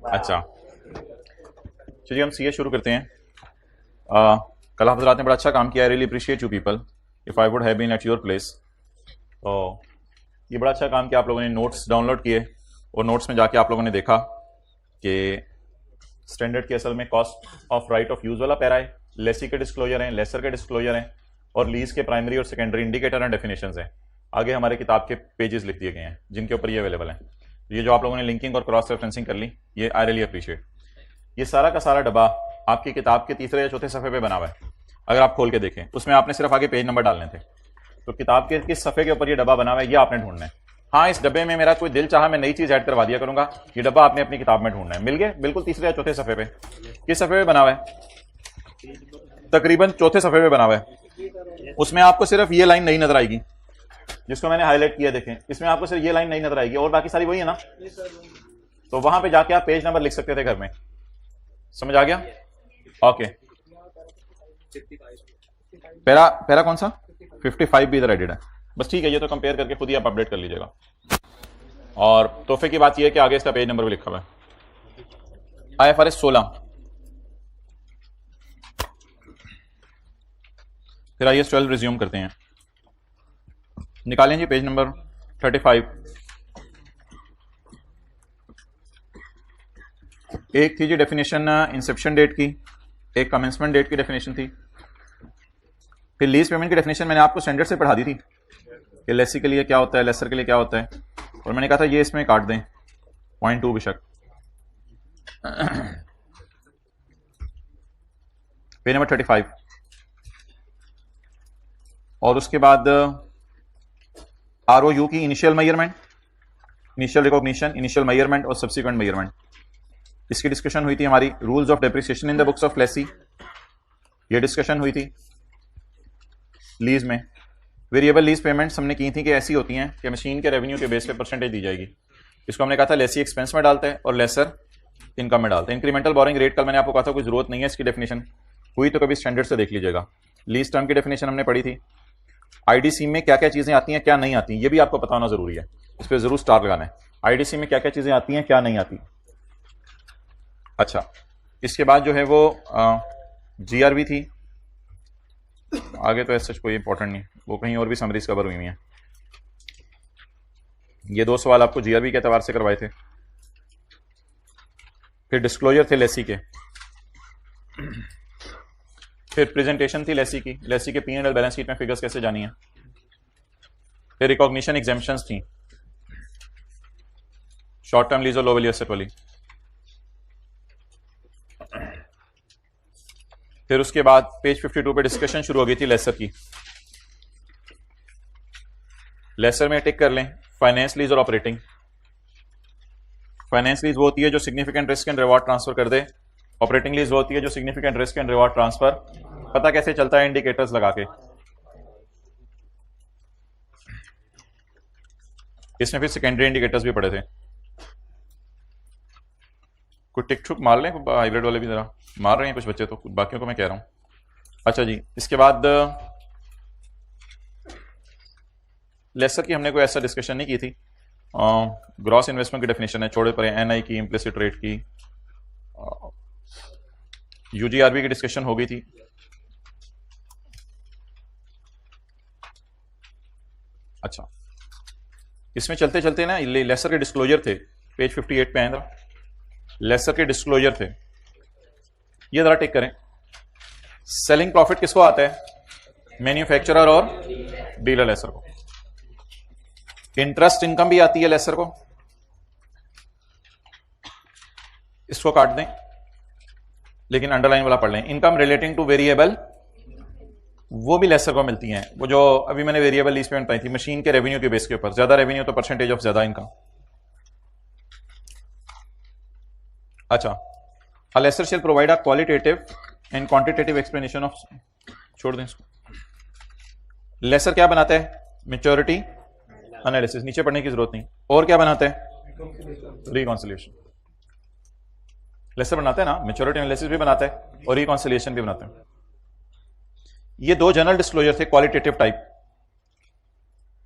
अच्छा चलिए हम सीए शुरू करते हैं। कल आप हजरात ने बड़ा अच्छा काम किया, I really appreciate you people, if I would have been at your place. तो ये बड़ा अच्छा काम किया, आप लोगों ने नोट्स डाउनलोड किए और नोट्स में जाके आप लोगों ने देखा कि स्टैंडर्ड के असल में cost of right of use वाला पैरा है, लेसी के डिस्क्लोजर हैं, लेसर के डिस्क्लोजर हैं और लीज के प्राइमरी और सेकेंडरी इंडिकेटर एंड डेफिनेशंस हैं। आगे हमारे किताब के पेजेस लिख दिए गए हैं जिनके ऊपर ये अवेलेबल हैं। ये जो आप लोगों ने लिंकिंग और क्रॉस रेफरेंसिंग कर ली, ये आई रियली अप्रिशिएट। ये सारा का सारा डब्बा आपकी किताब के तीसरे या चौथे सफ़े पे बना हुआ है। अगर आप खोल के देखें उसमें आपने सिर्फ आगे पेज नंबर डालने थे। तो किताब के किस सफ़े के ऊपर ये डब्बा बना हुआ है ये आपने ढूंढना है। हाँ, इस डब्बे में मेरा कोई दिल चाहा मैं नई चीज़ ऐड करवा दिया करूंगा, ये डब्बा आपने अपनी किताब में ढूंढना है। मिल गए बिल्कुल तीसरे या चौथे सफ़े पे। किस सफ़े पे बना हुआ है? तकरीबन चौथे सफ़े पे बना हुआ है। उसमें आपको सिर्फ ये लाइन नहीं नजर आएगी जिसको मैंने हाईलाइट किया, देखें इसमें आपको सिर्फ ये लाइन नहीं नजर आएगी और बाकी सारी वही है ना। तो वहां पे जाके आप पेज नंबर लिख सकते थे घर में। समझ आ गया? ओके। पैरा पैरा कौन सा? 55 भी इधर एडिड है। बस ठीक है, ये तो कंपेयर करके खुद ही आप अपडेट कर लीजिएगा। और तोहफे की बात यह है कि आगे इसका पेज नंबर भी लिखा हुआ है। IFRS 16। फिर IAS 12 रिज्यूम करते हैं। निकालें जी पेज नंबर 35। एक थी जी डेफिनेशन इंसेप्शन डेट की, एक कमेंसमेंट डेट की डेफिनेशन थी। फिर लीज पेमेंट की डेफिनेशन मैंने आपको स्टैंडर्ड से पढ़ा दी थी कि लेसी के लिए क्या होता है, लेसर के लिए क्या होता है, और मैंने कहा था ये इसमें काट दें 0.2 बेशक। Page number 35। और उसके बाद ROU की initial measurement, initial recognition, initial measurement और सब्सिक्वेंट मेजरमेंट, इसकी डिस्कशन हुई थी हमारी। Rules of depreciation in the books of Lesi, ये डिस्कशन हुई थी। लीज में वेरिएबल लीज पेमेंट्स हमने की थी कि ऐसी होती हैं कि मशीन के रेवेन्यू के बेस पे परसेंटेज दी जाएगी। इसको हमने कहा था लेसी एक्सपेंस में डालते हैं और लेसर इनकम में डालते हैं। इंक्रीमेंटल बोरिंग रेट कल मैंने आपको कहा था कोई जरूरत नहीं है इसकी डेफिनेशन, हुई तो कभी स्टैंडर्ड से देख लीजिएगा। लीज टर्म की डेफिनेशन हमने पढ़ी थी। IDC में क्या क्या चीजें आती हैं क्या नहीं आती ये भी आपको पता होना जरूरी है, इस पर जरूर स्टार लगाना है। IDC में क्या क्या चीजें आती हैं क्या नहीं आती। अच्छा, इसके बाद जो है वो GRV थी। आगे तो ऐसा कोई इंपॉर्टेंट नहीं, वो कहीं और भी समरीज कवर हुई हैं। ये दो सवाल आपको GRV के एतबार से करवाए थे। फिर डिस्क्लोजर थे लेसी के। फिर प्रेजेंटेशन थी लेसी की, लेसी के P&L बैलेंस शीट में फिगर्स कैसे जानी है। फिर रिकॉग्निशन एग्जेम्पशंस थी, शॉर्ट टर्म लीज और लो वैल्यू एसेट वाली। फिर उसके बाद पेज 52 पे डिस्कशन शुरू हो गई थी लेसर की। लेसर में टिक कर लें फाइनेंस लीज और ऑपरेटिंग। फाइनेंस लीज वो होती है जो significant risk and reward transfer कर दे, ऑपरेटिंग लीज वो होती है जो significant risk and reward transfer पता कैसे चलता है, इंडिकेटर्स लगा के। इसमें फिर सेकेंडरी इंडिकेटर्स भी पड़े थे। कुछ टिक छुक मार लें, हाइब्रिड वाले भी जरा मार रहे हैं कुछ बच्चे, तो कुछ बाकियों को मैं कह रहा हूं। अच्छा जी, इसके बाद लेसर की हमने कोई ऐसा डिस्कशन नहीं की थी। ग्रॉस इन्वेस्टमेंट की डेफिनेशन है, छोड़े पड़े NI की, इम्प्लिसिट रेट की, UGRB की डिस्कशन हो गई थी। अच्छा, इसमें चलते चलते ना लेसर के डिस्क्लोजर थे, पेज 58 पे आए, लेसर के डिस्क्लोजर थे, ये जरा टिक करें। सेलिंग प्रॉफिट किसको आता है? मैन्युफैक्चरर और डीलर लेसर को। इंटरेस्ट इनकम भी आती है लेसर को, इसको काट दें, लेकिन अंडरलाइन वाला पढ़ लें। इनकम रिलेटिंग टू वेरिएबल वो भी लेसर को मिलती हैं, वो जो अभी मैंने वेरिएबल लीज पेमेंट पाई थी मशीन के रेवेन्यू के बेस के ऊपर, ज्यादा रेवेन्यू तो परसेंटेज ऑफ ज्यादा इनकम। अच्छा, a lessor shall provide a qualitative and quantitative explanation of, छोड़ दें इसको। लेसर क्या बनाता है? मैच्योरिटी एनालिसिस, नीचे पढ़ने की जरूरत नहीं। और क्या बनाता है? रिकॉन्सिलिएशन। लेसर बनाता है ना, मैच्योरिटी एनालिसिस भी बनाता है और रिकॉन्सिलिएशन भी बनाता है। ये दो जनरल डिस्क्लोजर थे क्वालिटेटिव टाइप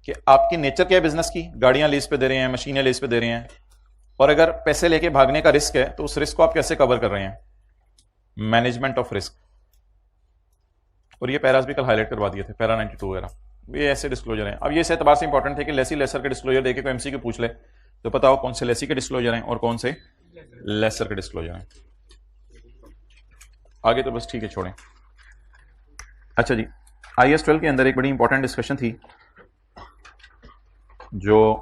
कि आपकी नेचर क्या है बिजनेस की, गाड़ियां लीज पे दे रहे हैं, मशीनें लीज पे दे रहे हैं, और अगर पैसे लेके भागने का रिस्क है तो उस रिस्क को आप कैसे कवर कर रहे हैं? Management of risk. और ये पैरास भी कल हाईलाइट करवा दिए थे, पैरा 92 वगैरह, ये ऐसे डिस्क्लोजर हैं। अब ये इस एतबार से इंपॉर्टेंट थे कि लेसी लेसर के डिस्क्लोजर देके कोई एमसीक्यू पूछ ले तो पता हो कौन से लेसी के डिस्क्लोजर हैं और कौन से लेसर के डिस्क्लोजर हैं। आगे तो बस ठीक है, छोड़ें। अच्छा जी, IAS 12 के अंदर एक बड़ी इंपॉर्टेंट डिस्कशन थी जो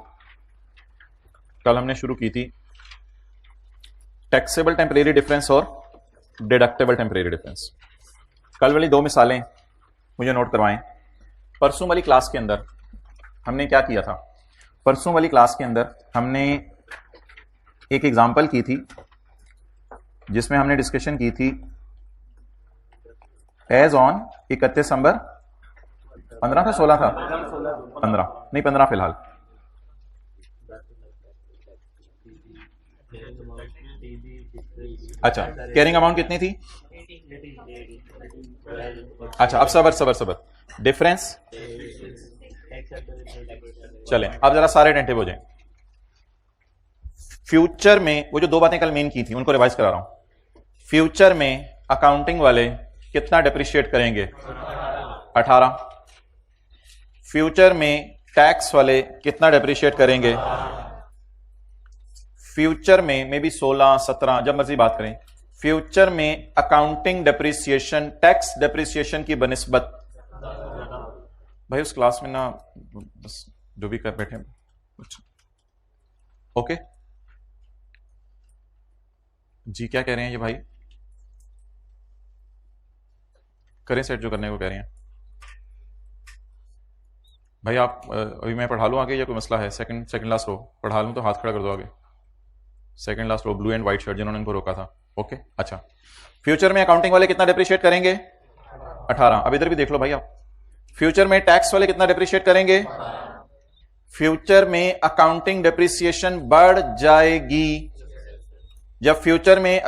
कल हमने शुरू की थी, टैक्सेबल टेम्परेरी डिफरेंस और डिडक्टेबल टेम्परेरी डिफरेंस। कल वाली 2 मिसालें मुझे नोट करवाएं। परसों वाली क्लास के अंदर हमने क्या किया था? परसों वाली क्लास के अंदर हमने एक एग्जांपल की थी जिसमें हमने डिस्कशन की थी एज ऑन 31 दिसंबर 15 था 16 था 15 नहीं 15 फिलहाल। अच्छा, कैरिंग अमाउंट कितनी थी? अच्छा, अब सबर डिफरेंस। चलें अब जरा सारे अटेंटिव हो जाएं। फ्यूचर में वो जो 2 बातें कल मेन की थी उनको रिवाइज करा रहा हूं। फ्यूचर में अकाउंटिंग वाले कितना डेप्रिशिएट करेंगे? 18। फ्यूचर में टैक्स वाले कितना डेप्रिशिएट करेंगे? फ्यूचर में मे बी 16, 17, जब मर्जी बात करें। फ्यूचर में अकाउंटिंग डेप्रिसिएशन टैक्स डेप्रिसिएशन की बनिस्बत, भाई उस क्लास में ना बस जो भी कर बैठे। ओके जी, क्या कह रहे हैं ये भाई? करें सेट जो करने को कह रहे हैं भाई। आप अभी मैं पढ़ा लूं आगे या कोई मसला है? सेकंड लास्ट रो पढ़ा लूं तो हाथ खड़ा कर दो आगे। Second last row, blue and white shirt जिन्होंने इनको रोका था। ओके अच्छा, फ्यूचर में अकाउंटिंग वाले कितना डिप्रिशिएट करेंगे? 18। अब इधर भी देख लो भाई आप, फ्यूचर में टैक्स वाले कितना डिप्रिशिएट करेंगे? फ्यूचर में अकाउंटिंग डिप्रिसिएशन बढ़ जाएगी जब फ्यूचर में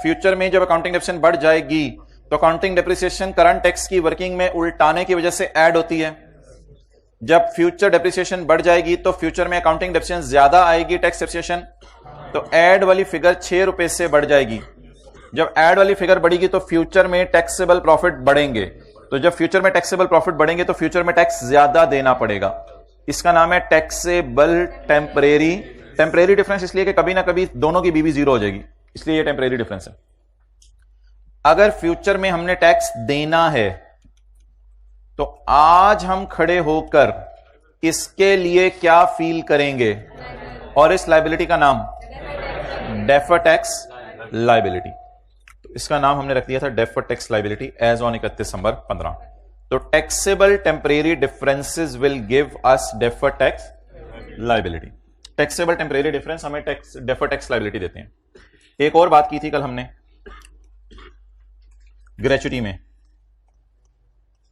फ्यूचर में जब अकाउंटिंग डिप्रिसिएशन बढ़ जाएगी तो अकाउंटिंग डिप्रिसिएशन करंट टैक्स की वर्किंग में उल्टाने की वजह से ऐड होती है। जब फ्यूचर डिप्रिसिएशन बढ़ जाएगी तो फ्यूचर में अकाउंटिंग डिप्रिसिएशन ज्यादा आएगी टैक्स डिप्रिसिएशन, तो ऐड वाली फिगर 6 रुपए से बढ़ जाएगी। जब ऐड वाली फिगर बढ़ेगी तो फ्यूचर में टैक्सेबल प्रॉफिट बढ़ेंगे, तो जब फ्यूचर में टैक्सेबल प्रॉफिट बढ़ेंगे तो फ्यूचर में टैक्स ज्यादा देना पड़ेगा। इसका नाम है टैक्सेबल टेम्परेरी डिफरेंस, इसलिए कि कभी ना कभी दोनों की बीवी 0 हो जाएगी, इसलिए ये टेम्परेरी डिफरेंस है। अगर फ्यूचर में हमने टैक्स देना है तो आज हम खड़े होकर इसके लिए क्या फील करेंगे? और इस लायबिलिटी का नाम डेफर्ड टैक्स लायबिलिटी। तो इसका नाम हमने रख दिया था deferred tax liability as on 31 December 15। तो taxable temporary differences will give us deferred tax liability. Taxable temporary difference हमें डेफर्ड टैक्स लायबिलिटी देते हैं। एक और बात की थी कल हमने ग्रेचुटी में,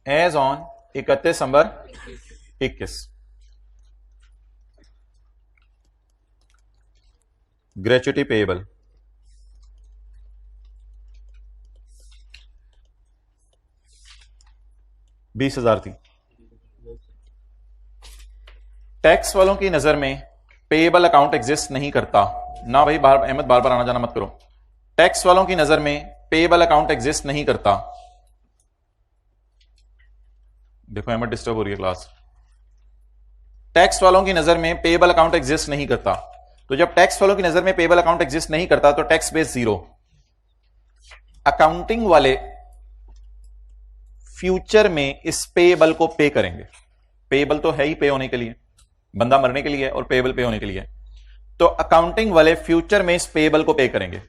as on 31 December 21 gratuity payable 20,000 थी। टैक्स वालों की नजर में पेएबल अकाउंट एग्जिस्ट नहीं करता ना भाई, अहमद बार बार आना जाना मत करो। टैक्स वालों की नजर में पेएबल अकाउंट एग्जिस्ट नहीं करता। देखो अहमद डिस्टर्ब हो रही है क्लास। टैक्स वालों की नजर में पेएबल अकाउंट एग्जिस्ट नहीं करता, तो जब टैक्स वालों की नजर में पेएबल अकाउंट एग्जिस्ट नहीं करता तो टैक्स बेस 0। अकाउंटिंग वाले फ्यूचर में इस पेएबल को पे करेंगे। पेएबल तो है ही पे होने के लिए, बंदा मरने के लिए, और पेएबल पे होने के लिए। तो अकाउंटिंग वाले फ्यूचर में इस पेएबल को पे करेंगे।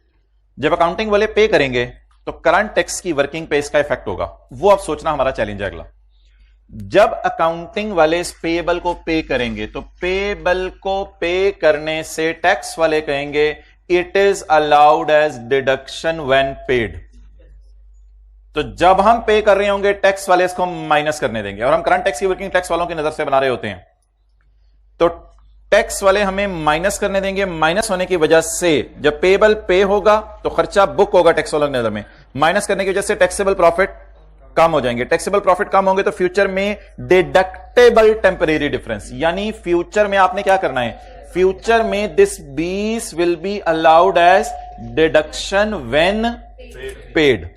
जब अकाउंटिंग वाले पे करेंगे तो करंट टैक्स की वर्किंग पे इसका इफेक्ट होगा। वो अब सोचना हमारा चैलेंज है अगला। जब अकाउंटिंग वाले इस पेएबल को पे करेंगे तो पेएबल को पे करने से टैक्स वाले कहेंगे it is allowed as deduction when paid. तो जब हम पे कर रहे होंगे टैक्स वाले इसको माइनस करने देंगे, और हम करंट टैक्स की वर्किंग टैक्स वालों की नजर से बना रहे होते हैं, तो टैक्स वाले हमें माइनस करने देंगे। माइनस होने की वजह से जब पेएबल पे होगा तो खर्चा बुक होगा टैक्स वालों की नजर में, माइनस करने की वजह से टैक्सेबल प्रॉफिट कम हो जाएंगे। टैक्सेबल प्रॉफिट कम होंगे तो फ्यूचर में डिडक्टेबल टेम्परेरी डिफरेंस, यानी फ्यूचर में आपने क्या करना है? फ्यूचर में this 20 will be allowed as deduction when paid.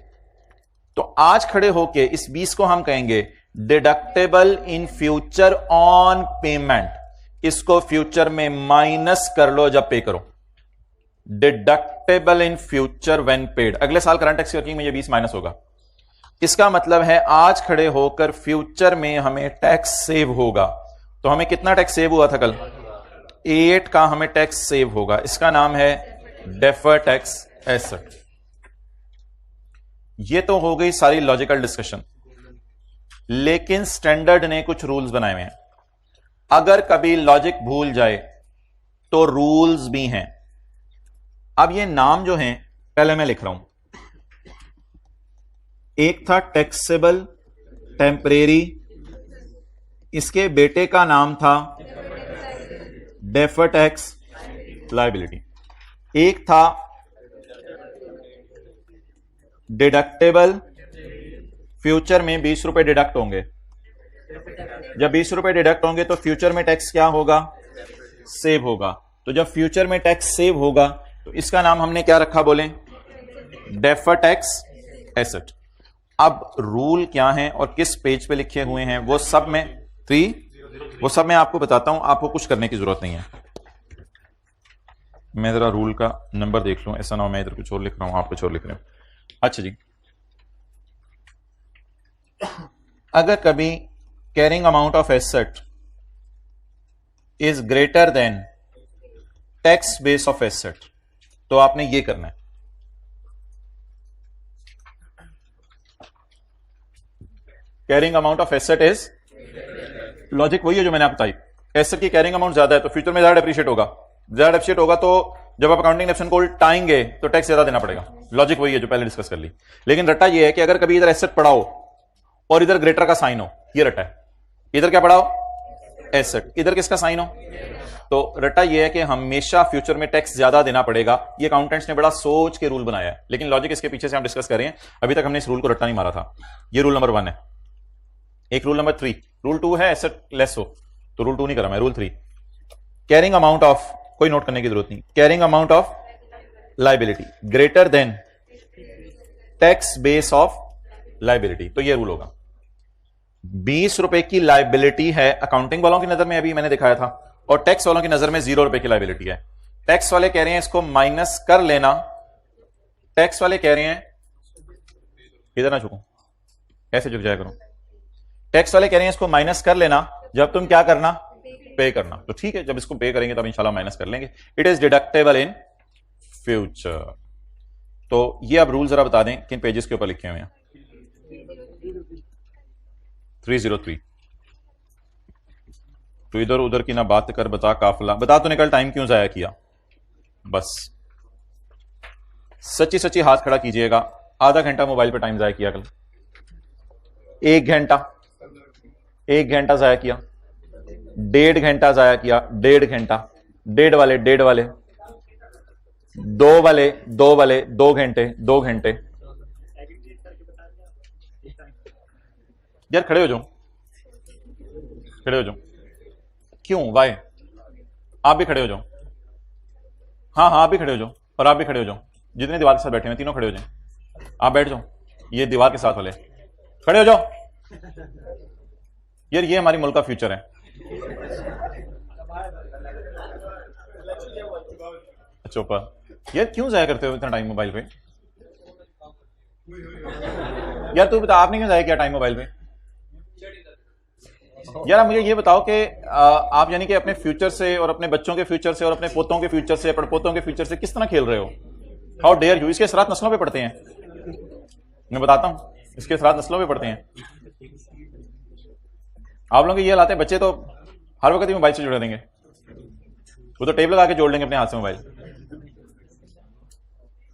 तो आज खड़े होके इस 20 को हम कहेंगे deductible in future on payment. इसको फ्यूचर में माइनस कर लो जब पे करो। Deductible in future when paid. अगले साल करंट टैक्स वर्किंग में ये 20 माइनस होगा। इसका मतलब है आज खड़े होकर फ्यूचर में हमें टैक्स सेव होगा। तो हमें कितना टैक्स सेव हुआ था कल? 8 का हमें टैक्स सेव होगा। इसका नाम है डेफर टैक्स एसेट। ये तो हो गई सारी लॉजिकल डिस्कशन, लेकिन स्टैंडर्ड ने कुछ रूल्स बनाए हुए हैं। अगर कभी लॉजिक भूल जाए तो रूल्स भी हैं। अब ये नाम जो हैं पहले मैं लिख रहा हूं। एक था टैक्सेबल टेम्परेरी, इसके बेटे का नाम था डेफर टैक्स लायबिलिटी। एक था डिडक्टेबल, फ्यूचर में 20 रुपए डिडक्ट होंगे। जब 20 रुपए डिडक्ट होंगे तो फ्यूचर में टैक्स क्या होगा? सेव होगा। तो जब फ्यूचर में टैक्स सेव होगा तो इसका नाम हमने क्या रखा बोले? Defer tax asset. अब रूल क्या हैं और किस पेज पे लिखे हुए हैं वो सब मैं आपको बताता हूं। आपको कुछ करने की जरूरत नहीं है। मैं जरा रूल का नंबर देख लूं, ऐसा ना हो मैं इधर कुछ और लिख रहा हूं आप कुछ और लिख रहे हो। अच्छा जी, अगर कभी carrying amount of asset is greater then tax base of asset तो आपने ये करना है। Carrying amount of asset is, logic वही है जो मैंने आपको बताई। एसेट की कैरिंग अमाउंट ज्यादा है तो फ्यूचर में ज्यादा डेप्रिशिएट होगा। ज्यादा डेप्रिशिएट होगा तो जब आप अकाउंटिंग एक्शन को उल्टाएंगे तो टैक्स ज्यादा देना पड़ेगा। लॉजिक वही है जो पहले डिस्कस कर ली। लेकिन रट्टा यह है कि अगर कभी इधर एसेट पड़ा हो और इधर ग्रेटर का साइन हो, ये रट्टा है। इधर क्या पड़ा हो? एसेट। इधर किसका साइन हो? तो रट्टा यह है कि हमेशा फ्यूचर में टैक्स ज्यादा देना पड़ेगा। ये अकाउंटेंट्स ने बड़ा सोच के रूल बनाया है, लेकिन लॉजिक इसके पीछे से हम डिस्कस कर रहे हैं। अभी तक हमने इस रूल को रट्टा नहीं मारा था। ये रूल नंबर 1 है। एक रूल नंबर 3, रूल 2 है एसेट लेस हो तो रूल 2 नहीं करा मैं, रूल 3 कैरिंग अमाउंट ऑफ, कोई नोट करने की जरूरत नहीं, carrying amount of liability greater than tax base of liability. तो ये रूल होगा। 20 रुपए की लायबिलिटी है अकाउंटिंग वालों की नजर में, अभी मैंने दिखाया था, और टैक्स वालों की नजर में 0 रुपए की लायबिलिटी है। टैक्स वाले कह रहे हैं इसको माइनस कर लेना। टैक्स वाले कह रहे हैं, इधर ना झुको, ऐसे झुक जाया करो। टैक्स वाले कह रहे हैं इसको माइनस कर लेना जब तुम क्या करना? पे करना। तो ठीक है, जब इसको पे करेंगे तब इंशाल्लाह माइनस कर लेंगे। It is deductible in future. तो ये अब रूल जरा बता दें किन पेजेस के ऊपर लिखे हुए हैं। 303। तो इधर उधर की ना बात कर, बता काफला, बता तूने कल टाइम क्यों जाया किया? बस सच्ची सच्ची हाथ खड़ा कीजिएगा। आधा घंटा मोबाइल पे टाइम जाया किया कल, 1 घंटा, 1 घंटा जाया किया, 1.5 घंटा जाया किया, 1.5 घंटा, 1.5 वाले 1.5 वाले, 2 वाले 2 वाले, 2 घंटे 2 घंटे। यार खड़े हो जाओ, खड़े हो जाओ। क्यों? वाई? आप भी खड़े हो जाओ। हाँ हाँ आप भी खड़े हो जाओ, और आप भी खड़े हो जाओ। जितने दीवार के साथ बैठे हैं तीनों खड़े हो जाए। आप बैठ जाओ, ये दीवार के साथ वाले खड़े हो जाओ। यार ये हमारी मुल्क का फ्यूचर है। चोपा यार क्यों जाया करते हो इतना टाइम मोबाइल पे? यार तू बता, आपने क्यों जाया किया टाइम मोबाइल पे? यार मुझे ये बताओ कि आप यानी कि अपने फ्यूचर से और अपने बच्चों के फ्यूचर से और अपने पोतों के फ्यूचर से, पड़पोतों के फ्यूचर से किस तरह खेल रहे हो? How dare you. इसके असरात नस्लों पे पड़ते हैं, मैं बताता हूं, इसके असरात नस्लों पे पड़ते हैं। आप लोगों के ये हालात है, बच्चे तो हर वक्त ही मोबाइल से जुड़े देंगे। वो तो टेप लगा के जोड़ लेंगे अपने हाथ से मोबाइल।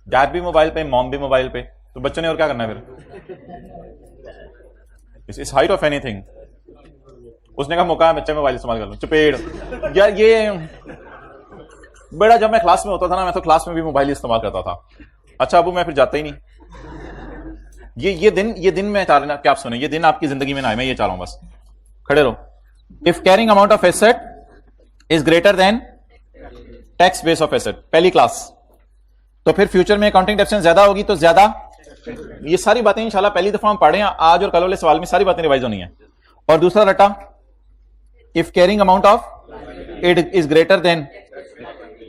डैड भी मोबाइल पे, मॉम भी मोबाइल पे, तो बच्चों ने और क्या करना है फिर? इस हाइट ऑफ एनीथिंग उसने कहा मौका है बच्चे मोबाइल इस्तेमाल कर लो। चपेड़। यार ये बड़ा, जब मैं क्लास में होता था ना, मैं तो क्लास में भी मोबाइल इस्तेमाल करता था। अच्छा अबू मैं फिर जाता ही नहीं। ये दिन मैं चाह रहा, क्या आप सुने, ये दिन आपकी जिंदगी में ना आए, मैं ये चाह रहा हूं बस। खड़े रहो। If carrying amount of asset is greater then tax base of asset पहली क्लास, तो फिर फ्यूचर में अकाउंटिंग डेप्रिसिएशन ज्यादा होगी तो ज्यादा, ये सारी बातें इंशाल्लाह पहली दफा हम पढ़े हैं आज और कल वाले सवाल में सारी बातें रिवाइज होनी है। और दूसरा रटा, if carrying amount of it is greater than,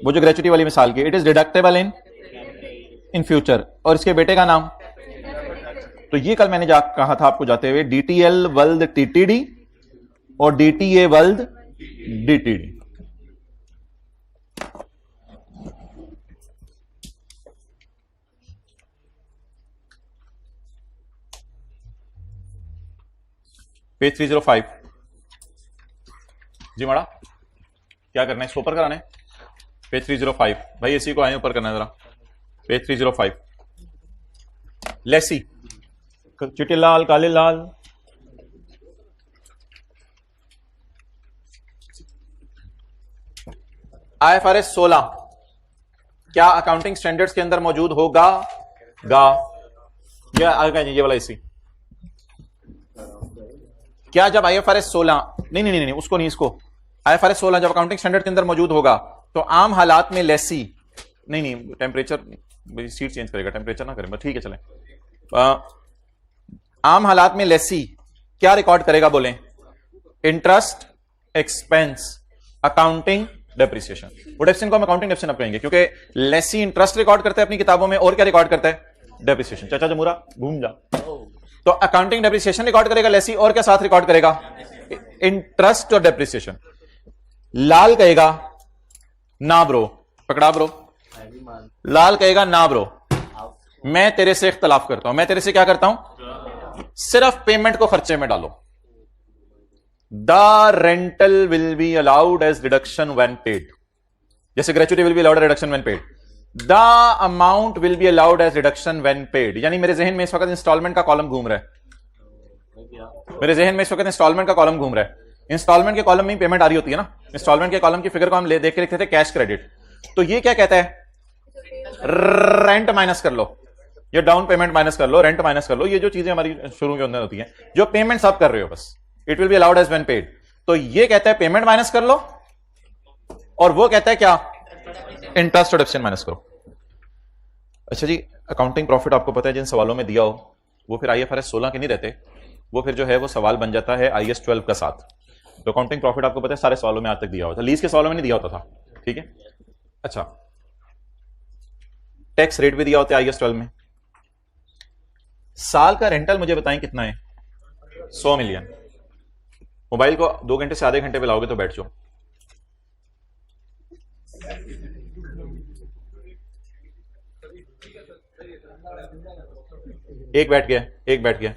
वो जो ग्रेचुटी वाली मिसाल की, it is deductible in future, और इसके बेटे का नाम, तो ये कल मैंने कहा था आपको जाते हुए, डीटीएल वल्द टीटीडी और डीटीए वल्द डीटीडी। पेज 305 जी माड़ा, क्या करना है, इसको ऊपर कराना है। पेज 305 भाई, इसी को आए ऊपर करना है जरा। पेज 305 लेसी, चिट्टे लाल काले लाल, IFRS 16 क्या अकाउंटिंग स्टैंडर्ड्स के अंदर मौजूद होगा या आगे ये वाला इसी, क्या जब IFRS 16 नहीं उसको नहीं, इसको IFRS 16 जब अकाउंटिंग स्टैंडर्ड के अंदर मौजूद होगा तो आम हालात में लेसी, नहीं टेम्परेचर, सीट चेंज करेगा, टेम्परेचर ना करें, ठीक है चलें। आम हालात में लेसी क्या रिकॉर्ड करेगा, बोलें, इंटरेस्ट एक्सपेंस अकाउंटिंग डेप्रिसिएशन। वो डेप्रिसिएशन को हम अकाउंटिंग डेप्रिसिएशन अब कहेंगे, क्योंकि लेसी इंटरेस्ट रिकॉर्ड करता है अपनी किताबों में, और क्या रिकॉर्ड करता है, डेप्रिसिएशन। चाचा जमूरा घूम जा, तो अकाउंटिंग डेप्रिसिएशन रिकॉर्ड करेगा लेसी, और क्या साथ रिकॉर्ड करेगा, इंटरेस्ट और डेप्रिसिएशन। लाल कहेगा ना ब्रो, पकड़ा ब्रो, लाल कहेगा ना ब्रो, मैं तेरे से इख्तलाफ करता हूं, मैं तेरे से क्या करता हूं, सिर्फ पेमेंट को खर्चे में डालो। The rental will be allowed as deduction when paid, जैसे gratuity will be allowed as deduction when paid, the amount will be allowed as deduction when paid. यानी मेरे जहन में इस वक्त इंस्टॉलमेंट का कॉलम घूम रहा है, मेरे जहन में इस वक्त इंस्टॉलमेंट का कॉलम घूम रहा है। इंस्टॉलमेंट के कॉलम में पेमेंट आ रही होती है ना, इंस्टॉलमेंट के कॉलम की फिगर को हम देख के लिखते थे कैश क्रेडिट, तो ये क्या कहता है, रेंट माइनस कर लो, ये डाउन पेमेंट माइनस कर लो, रेंट माइनस कर लो, ये जो चीजें हमारी शुरू के अंदर होती हैं, जो पेमेंट आप कर रहे हो बस, it will be allowed as when paid. तो ये कहता है पेमेंट माइनस कर लो, और वो कहता है क्या, इंटरेस्ट और डेप्रिसिएशन माइनस करो। अच्छा जी, अकाउंटिंग प्रॉफिट आपको पता है जिन सवालों में दिया हो वो फिर IFRS 16 के नहीं रहते, वो फिर जो है वो सवाल बन जाता है IAS 12 का साथ। तो अकाउंटिंग प्रॉफिट आपको पता है सारे सवालों में आज तक दिया हुआ था, लीज के सवालों में नहीं दिया होता था, ठीक है। अच्छा, टैक्स रेट भी दिया होता है IAS 12 में। साल का रेंटल मुझे बताएं कितना है, 100 मिलियन। मोबाइल को 2 घंटे से आधे घंटे पे लाओगे तो बैठ जाओ, एक बैठ गया।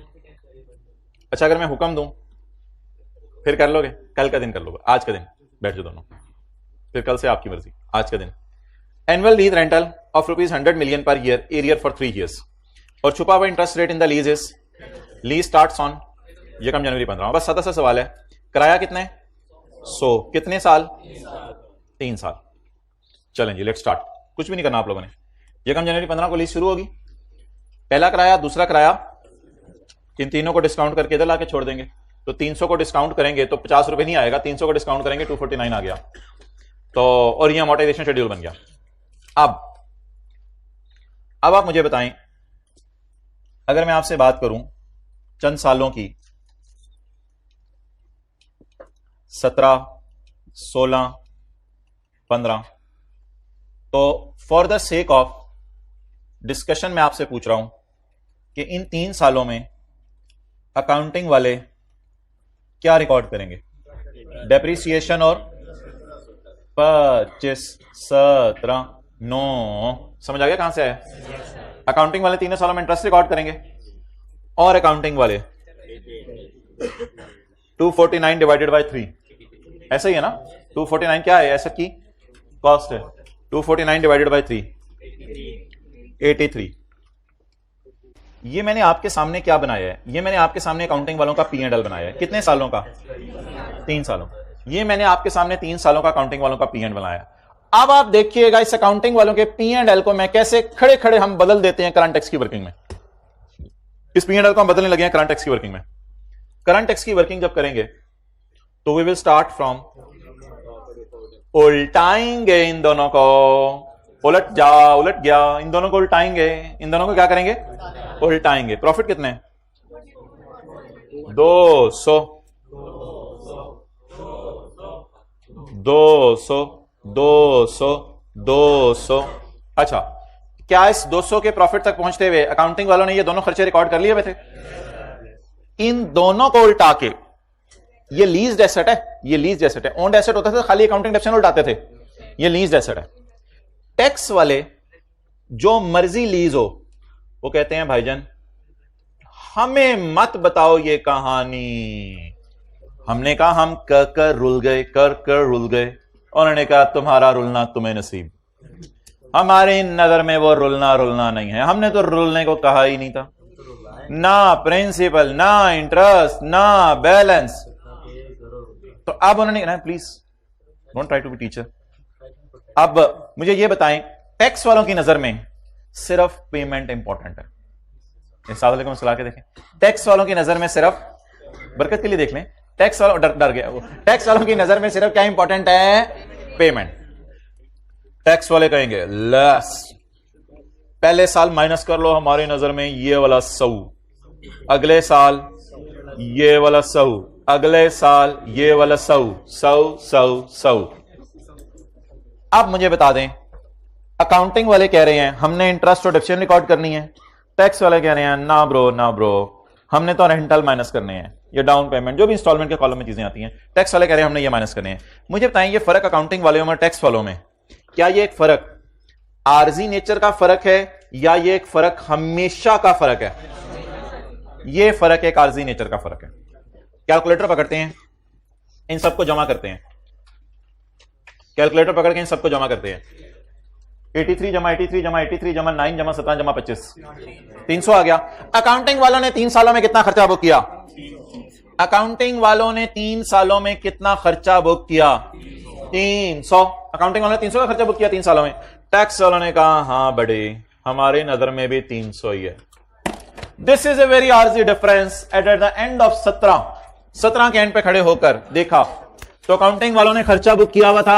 अच्छा, अगर मैं हुक्म दूं फिर कर लोगे, कल का दिन कर लोगे, आज का दिन बैठ जाओ दोनों, फिर कल से आपकी मर्जी, आज का दिन। Annual lease rental of ₹100 million per year, arrear for 3 years, और छुपा हुआ interest rate in the lease is, lease starts on यकम जनवरी 15। बस सादा सा सवाल है, किराया कितना है, 100, कितने साल, 3 साल। चलें जी, लेट स्टार्ट, कुछ भी नहीं करना आप लोगों ने। यकम जनवरी 15 को लीज शुरू होगी, पहला किराया, दूसरा किराया, इन तीनों को डिस्काउंट करके इधर लाके छोड़ देंगे, तो 300 को डिस्काउंट करेंगे तो 50 रुपए नहीं आएगा, 300 को डिस्काउंट करेंगे 249 आ गया, तो और ये अमोर्टाइजेशन शेड्यूल बन गया। अब आप मुझे बताएं, अगर मैं आपसे बात करूं चंद सालों की, 17, 16, 15, तो for the sake of discussion मैं आपसे पूछ रहा हूं कि इन 3 सालों में अकाउंटिंग वाले क्या रिकॉर्ड करेंगे, डेप्रिसिएशन और 25, 17, 9, समझ आ गया कहां से आया। अकाउंटिंग वाले 3 सालों में इंटरेस्ट रिकॉर्ड करेंगे, और अकाउंटिंग वाले 249 डिवाइडेड बाय 3, ऐसा ही है ना, 249 क्या है, ऐसा की कॉस्ट है, 249 डिवाइडेड बाय 3, 83। ये मैंने आपके सामने क्या बनाया है, ये मैंने आपके सामने अकाउंटिंग वालों का P&L बनाया है, कितने सालों का, 3 सालों। ये मैंने आपके सामने 3 सालों का अकाउंटिंग वालों का P&L बनाया। अब आप देखिएगा इस अकाउंटिंग वालों के P&L को मैं कैसे खड़े खड़े हम बदल देते हैं करंट टैक्स की वर्किंग में। इस P&L को हम बदलने लगे हैं करंट टैक्स की वर्किंग में। करंट टैक्स की वर्किंग जब करेंगे तो वी विल स्टार्ट फ्रॉम उल्टाएंगे इन दोनों को, उलट गया, इन दोनों को उल्टाएंगे, इन दोनों को क्या करेंगे, उल्टाएंगे। प्रॉफिट कितने, 200 200 200 200। अच्छा, क्या इस 200 के प्रॉफिट तक पहुंचते हुए अकाउंटिंग वालों ने ये दोनों खर्चे रिकॉर्ड कर लिए हुए थे? इन दोनों को उल्टा के, ये लीज्ड एसेट है, ये लीज्ड एसेट है, ओन्ड एसेट होता था खाली अकाउंटिंग डेप्शन उल्टाते थे, ये लीज्ड एसेट है। टैक्स वाले जो मर्जी लीज हो वो कहते हैं भाईजान हमें मत बताओ ये कहानी। हमने कहा हम कर रुल गए, कर रुल गए। उन्होंने कहा तुम्हारा रुलना तुम्हें नसीब, हमारी नजर में वो रुलना नहीं है, हमने तो रुलने को कहा ही नहीं था। ना प्रिंसिपल, ना इंटरेस्ट, ना बैलेंस। तो अब उन्होंने कहा please don't try to be teacher. अब मुझे ये बताएं, टैक्स वालों की नजर में सिर्फ पेमेंट इंपॉर्टेंट है। अस्सलाम सलाह के देखें, टैक्स वालों की नजर में सिर्फ, बरकत के लिए देख लें, टैक्स वालों, डर गया वो, टैक्स वालों की नजर में सिर्फ क्या इंपॉर्टेंट है, पेमेंट। टैक्स वाले कहेंगे लेस, पहले साल माइनस कर लो हमारी नजर में ये वाला 100, अगले साल ये वाला 100, अगले साल ये वाला 100। अब मुझे बता दें, अकाउंटिंग वाले कह रहे हैं हमने इंटरेस्ट और डिविडेंड रिकॉर्ड करनी है, टैक्स वाले कह रहे हैं ना ब्रो हमने तो रेंटल माइनस करने हैं, ये डाउन पेमेंट जो भी इंस्टॉलमेंट के कॉलम में चीजें आती हैं, टैक्स वाले कह रहे हैं हमने ये माइनस करने हैं। मुझे बताएं ये फर्क अकाउंटिंग वालों में टैक्स वालों में, क्या ये एक फर्क आर्जी नेचर का फर्क है या ये एक फर्क हमेशा का फर्क है? ये फर्क एक आर्जी नेचर का फर्क है। कैलकुलेटर पकड़ते हैं, इन सबको जमा करते हैं, कैलकुलेटर पकड़ के इन सबको जमा करते हैं, 83 जमा 83 जमा 83 जमा 9 जमा 17 जमा 25, 300 आ गया। अकाउंटिंग वालों ने 3 सालों में कितना खर्चा बुक किया? अकाउंटिंग वालों ने 3 सालों में कितना खर्चा बुक किया? 300। अकाउंटिंग वालों ने 300 का खर्चा बुक किया 3 सालों में। टैक्स वालों ने कहा हां बड़े, हमारी नजर में भी 300 ही है। दिस इज ए वेरी आर्जी difference. At the end of 17 के एंड पे खड़े होकर देखा तो अकाउंटिंग वालों ने खर्चा बुक किया हुआ था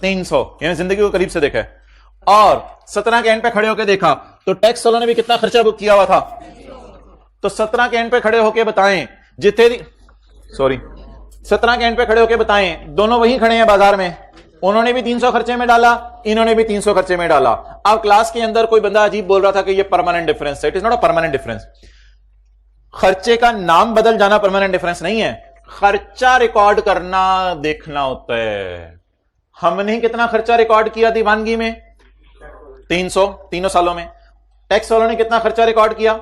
300, यानी जिंदगी को करीब से देखा है। और 17 के एंड पे खड़े होकर देखा तो टैक्स वालों ने भी कितना खर्चा बुक किया हुआ था। तो 17 के एंड पे खड़े होकर बताएं, 17 के एंड पे खड़े होकर बताएं, दोनों वहीं खड़े हैं बाजार में, उन्होंने भी 300 खर्चे में डाला, इन्होंने भी 300 खर्चे में डाला। अब क्लास के अंदर कोई बंदा अजीब बोल रहा था कि ये परमानेंट डिफरेंस है। It is not a permanent difference. खर्चे का नाम बदल जाना परमानेंट डिफरेंस नहीं है, खर्चा रिकॉर्ड करना देखना होता है। हमने कितना खर्चा रिकॉर्ड किया दीवानगी में? 300 तीनों सालों में। टैक्स वालों ने कितना खर्चा रिकॉर्ड किया?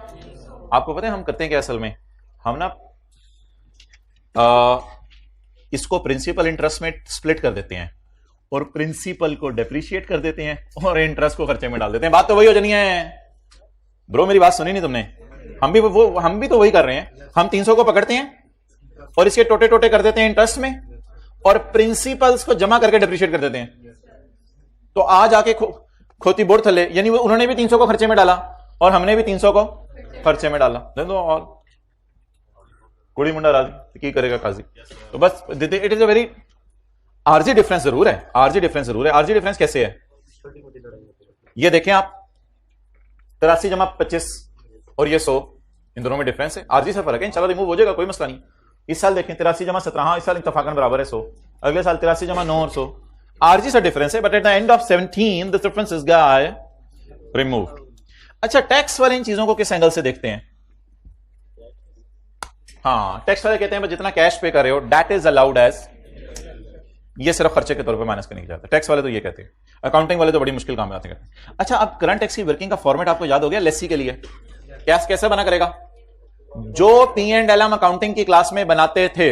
आपको पता है हम करते हैं क्या असल में? हम ना इसको प्रिंसिपल इंटरेस्ट में स्प्लिट कर देते हैं और प्रिंसिपल को डेप्रिशिएट कर देते हैं और इंटरेस्ट को खर्चे में डाल देते हैं। बात तो वही हो जानी है ब्रो, मेरी बात सुनी नहीं तुमने? हम भी तो वही कर रहे हैं। हम 300 को पकड़ते हैं और इसके टोटे टोटे कर देते हैं इंटरेस्ट में और प्रिंसिपल्स को जमा करके डेप्रिशिएट कर देते हैं। तो आज आके खोती बोर्ड थले, यानी उन्होंने भी 300 को खर्चे में डाला और हमने भी 300 को खर्चे में डाला। और कुड़ी मुंडा राजी की करेगा काजी। तो बस इट इज अ वेरी आरजी डिफरेंस जरूर है। आरजी डिफरेंस कैसे है ये देखें आप, 83 जमा 25 और ये 100, इन दोनों में डिफरेंस है। आरजी से फर्क है, इंशाल्लाह रिमूव हो जाएगा, कोई मसला नहीं। इस साल देखें 83 जमा 17, हाँ इस साल इत्तफाकन बराबर है 100, अगले साल 83 जमा 9 और 100। आरजी से डिफरेंस है, but at the end of 17 this difference is removed. अच्छा, टैक्स वाले इन चीजों को किस एंगल से देखते हैं? हाँ, टैक्स वाले कहते हैं जितना कैश पे कर रहे हो दैट इज अलाउड एज, ये सिर्फ खर्चे के तौर पे माइनस करने की जाता है। टैक्स वाले तो ये कहते हैं, अकाउंटिंग वाले तो बड़ी मुश्किल काम में आते हैं। अच्छा, अब करंट टैक्स की वर्किंग का फॉर्मेट आपको याद हो गया लेसी के लिए? कैसे बना करेगा? जो P&L हम अकाउंटिंग की क्लास में बनाते थे,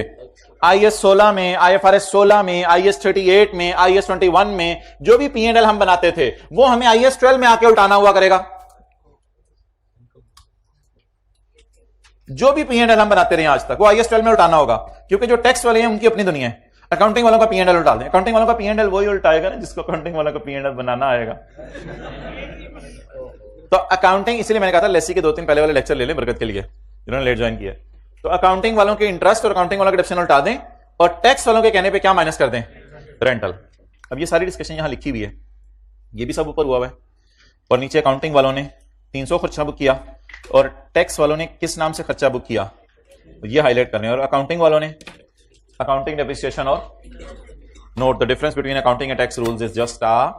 IS 16 में, IFRS 16 में, IS 38 में, IS 21 में, जो भी P&L हम बनाते थे वो हमें IS 12 में आके उल्टाना हुआ करेगा। जो भी P&L हम बनाते रहे आज तक वो IS 12 में उल्टाना होगा, क्योंकि जो टैक्स वाले हैं उनकी अपनी दुनिया है। अकाउंटिंग वालों का P&L उल्टा दें, अकाउंटिंग वालों का P&L वही उल्टाएगा ना जिसको अकाउंटिंग वालों का P&L बनाना आएगा। तो अकाउंटिंग, इसलिए मैंने कहा था लेसी के 2-3 पहले वाले लेक्चर ले लें बरकत के लिए, जिन्होंने लेट ज्वाइन किया। तो अकाउंटिंग वालों के इंटरेस्ट और अकाउंटिंग वालों के डिडक्शन उल्टा दें और टैक्स वालों के कहने पे क्या माइनस कर दें? रेंटल। अब ये सारी डिस्कशन यहां लिखी हुई है, ये भी सब ऊपर हुआ है, और नीचे अकाउंटिंग वालों ने 300 खर्चा बुक किया और टैक्स वालों ने किस नाम से खर्चा बुक किया ये हाईलाइट करने, और अकाउंटिंग वालों ने अकाउंटिंग डेप्रिसिएशन और note the difference between accounting and tax rules is just a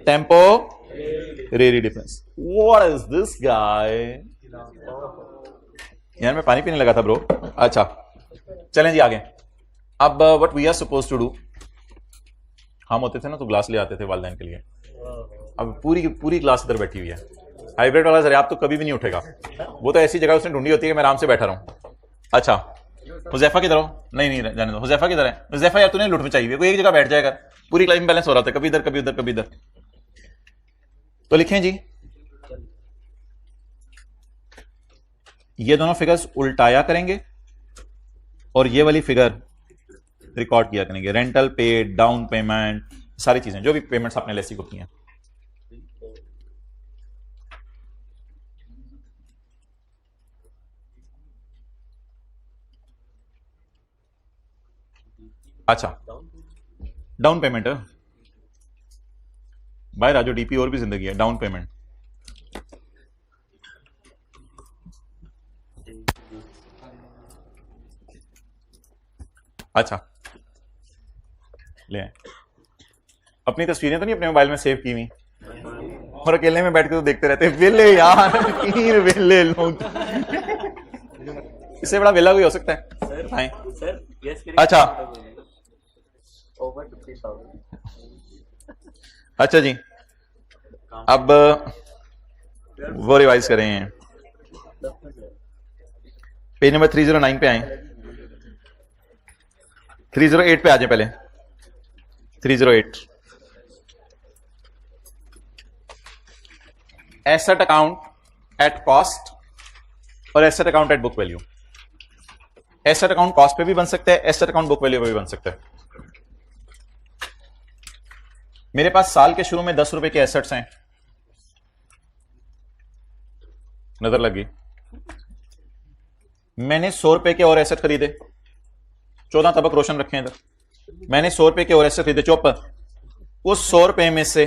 temporary difference. What is this guy? यार मैं पानी पीने लगा था ब्रो। अच्छा चलें जी आगे। अब what we are suppose to do, हम होते थे ना तो ग्लास ले आते थे वालिदैन के लिए, अब पूरी क्लास इधर बैठी हुई है। हाइब्रिड वाला जरा आप तो कभी भी नहीं उठेगा, वो तो ऐसी जगह उसने ढूंढी होती है कि मैं आराम से बैठा रहूं। अच्छा हुजैफा किधर हो? नहीं जाने दो। हुजैफा किधर है? हुजैफा यार तूने लुट में चाहिए, कोई एक जगह बैठ जाएगा, पूरी क्लास बैलेंस हो रहा था, कभी इधर कभी उधर कभी इधर। तो लिखें जी, ये दोनों फिगर्स उल्टाया करेंगे और ये वाली फिगर रिकॉर्ड किया करेंगे। रेंटल पेड, डाउन पेमेंट, सारी चीजें जो भी पेमेंट्स आपने लेसी को की हैं। अच्छा डाउन पेमेंट है भाई राजू, डीपी और भी जिंदगी है। डाउन पेमेंट अच्छा ले आए। अपनी तस्वीरें तो नहीं अपने मोबाइल में सेव की हुई और अकेले में बैठ के तो देखते रहते वेले यार वेले लोग। इससे बड़ा वेला कोई हो सकता है? सर, अच्छा अच्छा जी, अब वो रिवाइज करें। पेज नंबर 309 पे आए, 308 पे आ जाए पहले। 308 एसेट अकाउंट एट कॉस्ट और asset account at book value. Asset account cost पे भी बन सकता है, एसेट अकाउंट बुक वैल्यू पे भी बन सकता है। मेरे पास साल के शुरू में 10 रुपए के एसेट्स हैं, नजर लगी। मैंने 100 रुपए के और एसेट खरीदे, 14 तबक रोशन रखे हैं इधर। मैंने 100 रुपए के और एसेट खरीदे, चौप उस 100 रुपए में से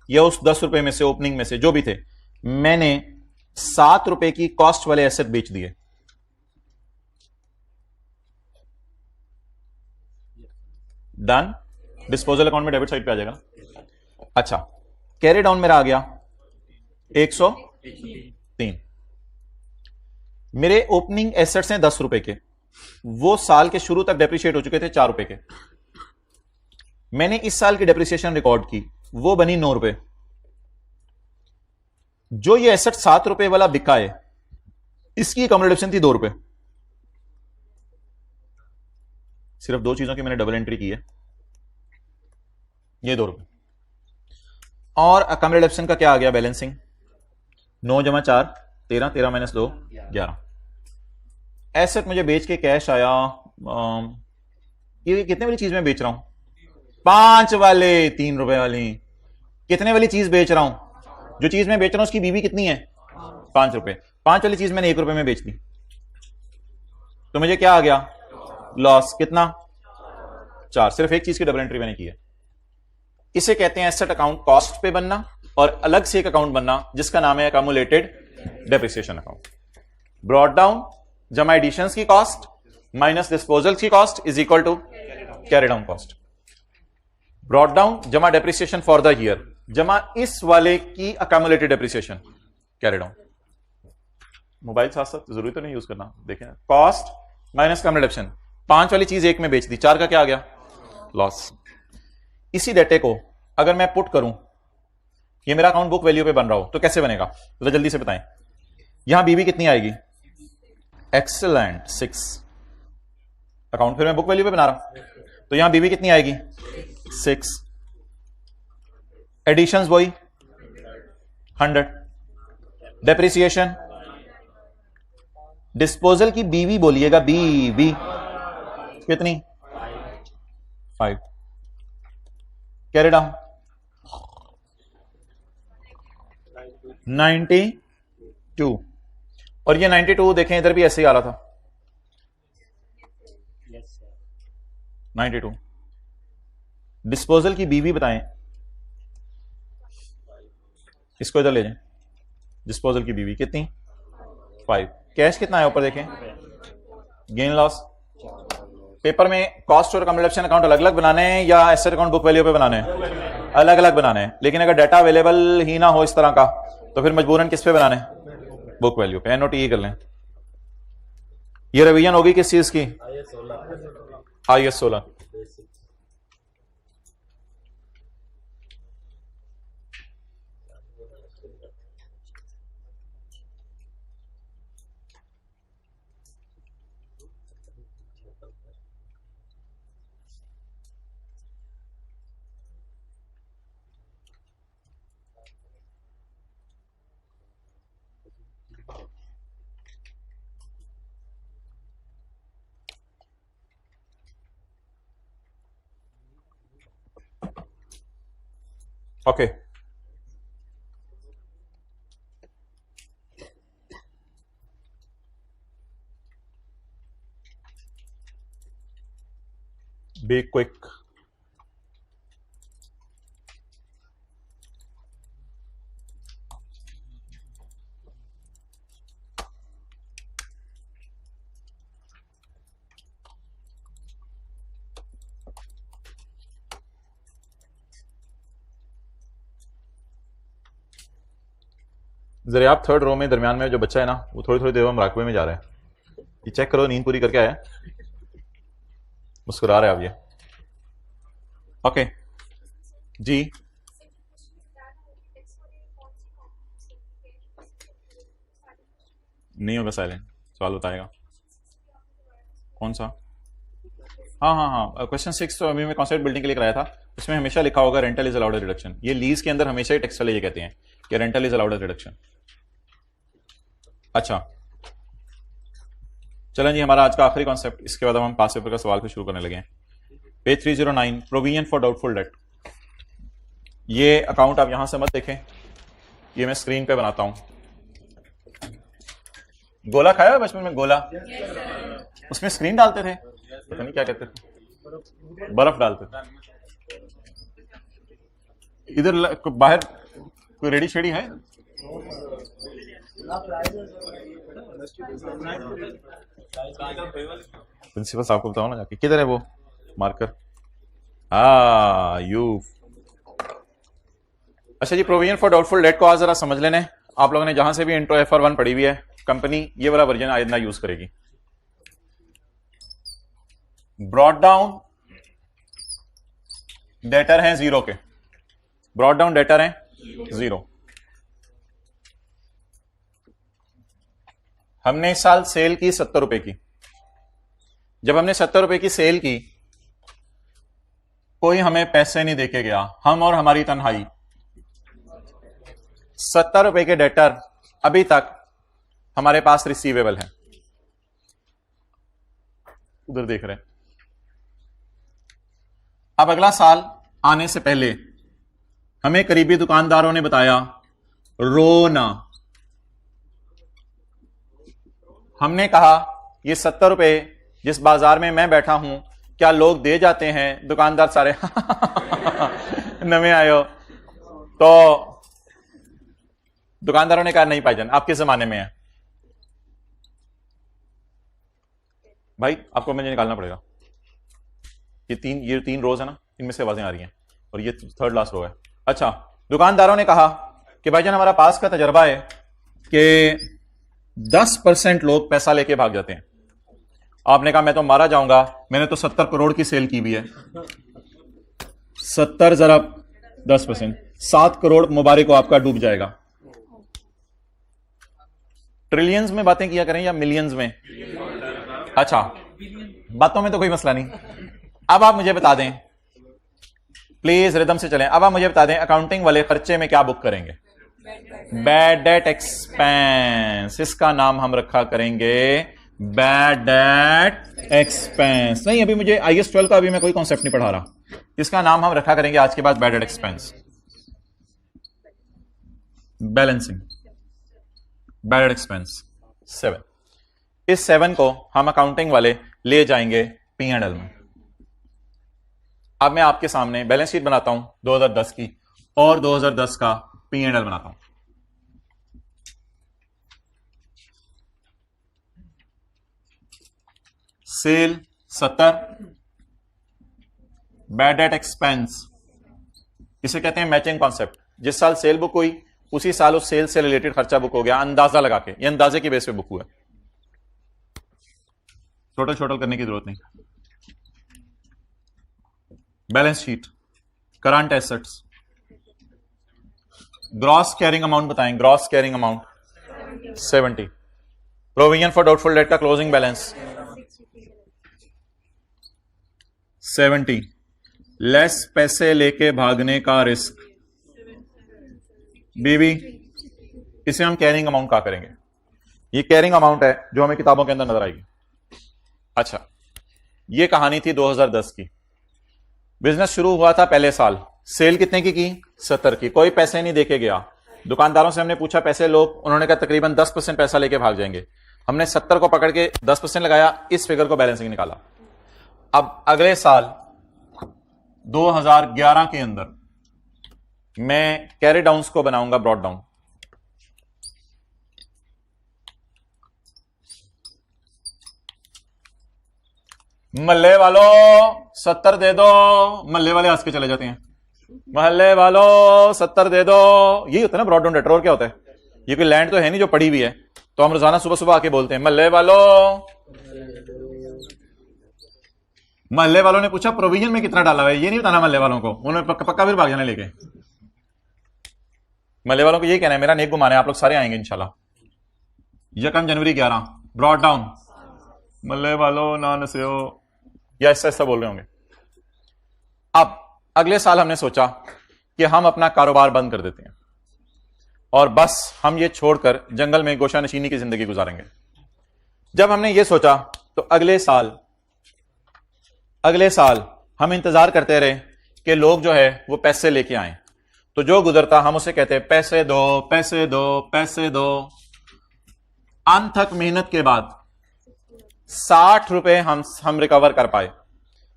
या उस 10 रुपए में से, ओपनिंग में से जो भी थे, मैंने 7 रुपए की कॉस्ट वाले एसेट बेच दिए। डन। डिस्पोजल अकाउंट में डेबिट साइड पे आ जाएगा। अच्छा कैरी डाउन मेरा आ गया 103। मेरे ओपनिंग एसेट्स हैं 10 रुपए के, वो साल के शुरू तक डेप्रिशिएट हो चुके थे 4 रुपए के। मैंने इस साल की डेप्रिसिएशन रिकॉर्ड की, वो बनी 9 रुपए। जो ये एसेट 7 रुपए वाला बिका है, इसकी अकोमोडेशन थी 2 रुपए। सिर्फ दो चीजों की मैंने डबल एंट्री की है, ये 2 रुपए। और अकोमोडेशन का क्या आ गया? बैलेंसिंग 9 जमा 4 13, 13 माइनस 2 11। एसेट मुझे बेच के कैश आया। ये कितने वाली चीज में बेच रहा हूं? 5 वाले 3 रुपए वाली। कितने वाली चीज बेच रहा हूं? जो चीज मैं बेच रहा हूं उसकी बीवी कितनी है? 5 रुपए। 5 वाली चीज मैंने 1 रुपए में बेच दी, तो मुझे क्या आ गया? लॉस। कितना? 4। सिर्फ एक चीज की डबल एंट्री मैंने की है। इसे कहते हैं एसेट अकाउंट कॉस्ट पे बनना, और अलग से एक अकाउंट बनना जिसका नाम है accumulated depreciation account. Brought down जमा एडिशंस की कॉस्ट माइनस डिस्पोजल की cost is equal to carry down cost. Brought down जमा डेप्रिसिएशन फॉर द ईयर जमा इस वाले की accumulated depreciation carry down. Mobile साथ साथ जरूरी तो नहीं यूज करना, देखें। कॉस्ट माइनस अकोमोडेशन, 5 वाली चीज 1 में बेच दी, 4 का क्या आ गया? लॉस। इसी डेटे को अगर मैं पुट करूं, ये मेरा अकाउंट बुक वैल्यू पे बन रहा हो, तो कैसे बनेगा? तो जल्दी से बताएं। यहां बीबी कितनी आएगी? एक्सेलेंट 6। अकाउंट फिर मैं बुक वैल्यू पे बना रहा हूं, तो यहां बीबी कितनी आएगी? 6। एडिशंस वही 100। डेप्रिसिएशन, डिस्पोजल की बीवी बोलिएगा, बीवी कितनी? 5। कैरी डाउन 92, और ये 92 देखें इधर भी ऐसे ही आ रहा था। 92। डिस्पोजल की बीवी बताएं, इसको इधर ले जाएं। डिस्पोजल की बीवी कितनी? 5। कैश कितना है ऊपर देखें, गेन लॉस। पेपर में कॉस्ट और कंजप्शन अकाउंट अलग अलग बनाने हैं या एसेट अकाउंट बुक वैल्यू पे बनाने हैं? अलग अलग बनाने हैं। लेकिन अगर डाटा अवेलेबल ही ना हो इस तरह का तो फिर मजबूरन किस पे बनाने? बुक वैल्यू पे। एनओटी कर लें। ये रिवीजन होगी किस चीज की? IAS 16। Okay be quick. जरा आप थर्ड रो में दरमियान में जो बच्चा है ना वो थोड़ी थोड़ी देर में मुराकबे में जा रहा है। ये चेक करो, नींद पूरी करके आया, मुस्कुरा रहे आप ये। ओके जी, नहीं होगा साइलेंट। सवाल बताएगा कौन सा? हाँ हाँ हाँ, क्वेश्चन 6 तो अभी मैं कॉन्सेप्ट बिल्डिंग के लिए कराया था। उसमें हमेशा लिखा होगा rental is allowed as reduction. ये लीज के अंदर हमेशा ही टेक्स्ट वाले ये कहते हैं कि rental is allowed as reduction. अच्छा चलें जी, हमारा आज का आखिरी कॉन्सेप्ट, इसके बाद हम पास पेपर का सवाल को शुरू करने लगे हैं। Page 309, provision for doubtful date. ये अकाउंट आप यहां से मत देखें, ये मैं स्क्रीन पे बनाता हूं। गोला खाया है बचपन में? गोला उसमें स्क्रीन डालते थे, पता नहीं क्या कहते थे, बर्फ डालते थे। इधर बाहर कोई रेडी शेडी है? प्रिंसिपल साहब को बताओ ना जाके, किधर है वो मार्कर? यू। अच्छा जी, प्रोविजन फॉर डाउटफुल डेट को आज जरा समझ लेने। आप लोगों ने जहां से भी इंट्रो FR1 पढ़ी हुई है, कंपनी ये वाला वर्जन आइंदा यूज करेगी। ब्रॉड डाउन डेटर हैं 0 के, ब्रॉड डाउन डेटर हैं 0। हमने इस साल सेल की 70 रुपए की। जब हमने 70 रुपए की सेल की, कोई हमें पैसे नहीं देके गया, हम और हमारी तन्हाई। 70 रुपए के डेटर अभी तक हमारे पास रिसीवेबल है। उधर देख रहे हैं। अब अगला साल आने से पहले हमें करीबी दुकानदारों ने बताया रो ना। हमने कहा ये 70 रुपए जिस बाजार में मैं बैठा हूं, क्या लोग दे जाते हैं? दुकानदार सारे नवे आए हो। तो दुकानदारों ने कहा नहीं भाईजान, आपके जमाने में है। भाई आपको मुझे निकालना पड़ेगा। ये तीन रोज है ना, इनमें से आवाजें आ रही हैं और ये थर्ड लास्ट रो है। अच्छा, दुकानदारों ने कहा कि भाईजान हमारा पास का तजर्बा है कि 10% लोग पैसा लेके भाग जाते हैं। आपने कहा मैं तो मारा जाऊंगा, मैंने तो 70 करोड़ की सेल की भी है। 70 जरा 10%, 7 करोड़ मुबारक को आपका डूब जाएगा। ट्रिलियंस में बातें किया करें या मिलियंस में? अच्छा, बातों में तो कोई मसला नहीं। अब आप मुझे बता दें, प्लीज रिदम से चलें। अब आप मुझे बता दें अकाउंटिंग वाले खर्चे में क्या बुक करेंगे? Bad debt expense. इसका नाम हम रखा करेंगे बैड डेट एक्सपेंस। नहीं, अभी मुझे IAS 12 का अभी मैं कोई कॉन्सेप्ट नहीं पढ़ा रहा। इसका नाम हम रखा करेंगे आज के बाद bad debt expense. Balancing bad debt expense 7। इस 7 को हम अकाउंटिंग वाले ले जाएंगे P&L में। अब मैं आपके सामने बैलेंस शीट बनाता हूं 2010 की और 2010 का P&L बनाता हूं। सेल 70, बैड डेट एक्सपेंस, इसे कहते हैं मैचिंग कॉन्सेप्ट। जिस साल सेल बुक हुई उसी साल उस सेल से रिलेटेड खर्चा बुक हो गया, अंदाजा लगा के, ये अंदाजे की बेस पे बुक हुआ, टोटल छोटल करने की जरूरत नहीं। Balance sheet, current assets, gross carrying amount बताएं, gross carrying amount 70, provision for doubtful debt का क्लोजिंग बैलेंस 70, लेस पैसे लेके भागने का रिस्क बीबी, इसे हम कैरिंग अमाउंट का करेंगे। ये कैरिंग अमाउंट है जो हमें किताबों के अंदर नजर आएगी। अच्छा, ये कहानी थी 2010 की। बिजनेस शुरू हुआ था पहले साल, सेल कितने की 70 की, कोई पैसे नहीं देके गया। दुकानदारों से हमने पूछा पैसे लो, उन्होंने कहा तकरीबन 10% पैसा लेके भाग जाएंगे। हमने 70 को पकड़ के 10% लगाया, इस फिगर को बैलेंसिंग निकाला। अब अगले साल 2011 के अंदर मैं कैरी डाउन्स को बनाऊंगा ब्रॉड डाउन। मल्ले वालों 70 दे दो, मल्ले वाले हंस के चले जाते हैं, महल्ले वालों 70 दे दो। यही होता है ना ब्रॉड डाउन डेटर, और क्या होता है? ये कोई लैंड तो है नहीं जो पड़ी हुई है, तो हम रोजाना सुबह सुबह आके बोलते हैं मल्ले वालों। महल्ले वालों ने पूछा प्रोविजन में कितना डाला हुआ है, ये नहीं बताना महल्ले वालों को, उन्होंने पक्का फिर भाग जाने लेके। महल्ले वालों को यही कहना है मेरा नेक गुमान है, आप लोग सारे आएंगे इंशाल्लाह। यकम जनवरी 11 ब्रॉड डाउन, मल्ले वालों ना नसेओ, या ऐसा बोल रहे होंगे। अब अगले साल हमने सोचा कि हम अपना कारोबार बंद कर देते हैं और बस हम ये छोड़कर जंगल में गोशा नशीनी की जिंदगी गुजारेंगे। जब हमने ये सोचा तो अगले साल हम इंतजार करते रहे कि लोग जो है वो पैसे लेके आए। तो जो गुजरता हम उसे कहते पैसे दो पैसे दो पैसे दो। अनथक मेहनत के बाद 60 रुपए हम रिकवर कर पाए,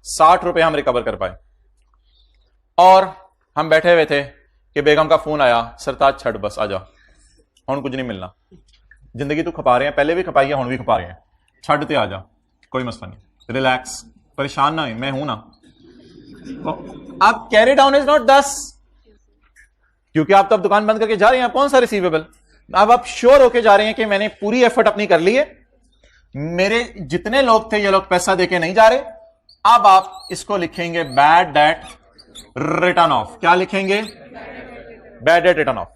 60 रुपए हम रिकवर कर पाए। और हम बैठे हुए थे कि बेगम का फोन आया, सरताज छड़ बस आ जा, हुण कुछ नहीं मिलना, जिंदगी तू खपा रहे हैं, पहले भी खपाई है हुण भी खपा रहे हैं, छड़ ते आ जा, कोई मसला नहीं, रिलैक्स, परेशान ना हो, मैं हूं ना। अब कैरी डाउन इज नॉट 10, क्योंकि आप तो अब दुकान बंद करके जा रहे हैं, कौन सा रिसीवेबल। अब आप श्योर होके जा रहे हैं कि मैंने पूरी एफर्ट अपनी कर ली है, मेरे जितने लोग थे ये लोग पैसा देके नहीं जा रहे। अब आप इसको लिखेंगे बैड डेट रिटर्न ऑफ। क्या लिखेंगे? Bad debt return of.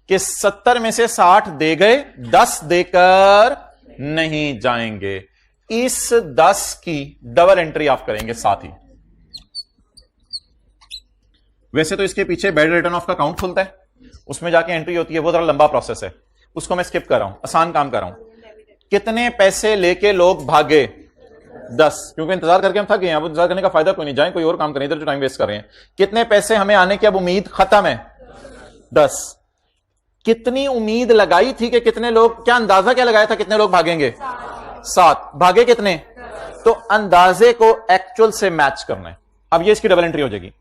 कि 70 में से 60 दे गए, 10 देकर नहीं जाएंगे। इस 10 की डबल एंट्री आप करेंगे साथ ही। वैसे तो इसके पीछे बैड रिटर्न ऑफ का काउंट खुलता है, उसमें जाके एंट्री होती है, वो जरा लंबा प्रोसेस है, उसको मैं स्किप कर रहा हूं, आसान काम कर रहा हूं। कितने पैसे लेके लोग भागे? 10, क्योंकि इंतजार करके हम थक गए हैं, अब इंतजार करने का फायदा कोई नहीं, जाएं कोई और काम करें, इधर जो टाइम वेस्ट कर रहे हैं। कितने पैसे हमें आने की अब उम्मीद खत्म है? 10। कितनी उम्मीद लगाई थी कि कितने लोग, क्या अंदाजा क्या लगाया था कितने लोग भागेंगे? 7। भागे कितने? तो अंदाजे को एक्चुअल से मैच करना है। अब ये इसकी डबल एंट्री हो जाएगी।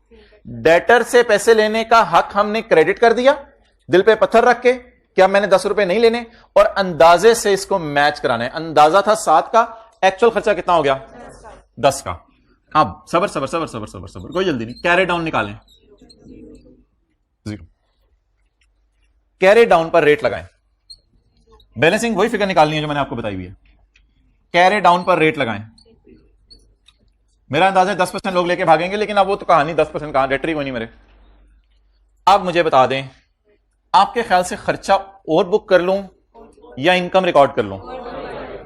डेटर से पैसे लेने का हक हमने क्रेडिट कर दिया दिल पे पत्थर रख के, क्या मैंने 10 रुपए नहीं लेने, और अंदाजे से इसको मैच कराना है। अंदाजा था 7 का, एक्चुअल खर्चा कितना हो गया? 10 का। अब सबर सबर सबर सबर सबर सबर, कोई जल्दी नहीं, कैरी डाउन निकालें, 0। कैरी डाउन पर रेट लगाएं। बैलेंसिंग वही फिगर निकालनी है जो मैंने आपको बताई हुई है। कैरी डाउन पर रेट लगाएं। मेरा अंदाजा 10% लोग लेके भागेंगे, लेकिन अब वो तो कहानी 10% कहां, डेटरी को नहीं मेरे। अब मुझे बता दें, आपके ख्याल से खर्चा और बुक कर लूं या इनकम रिकॉर्ड कर लूं?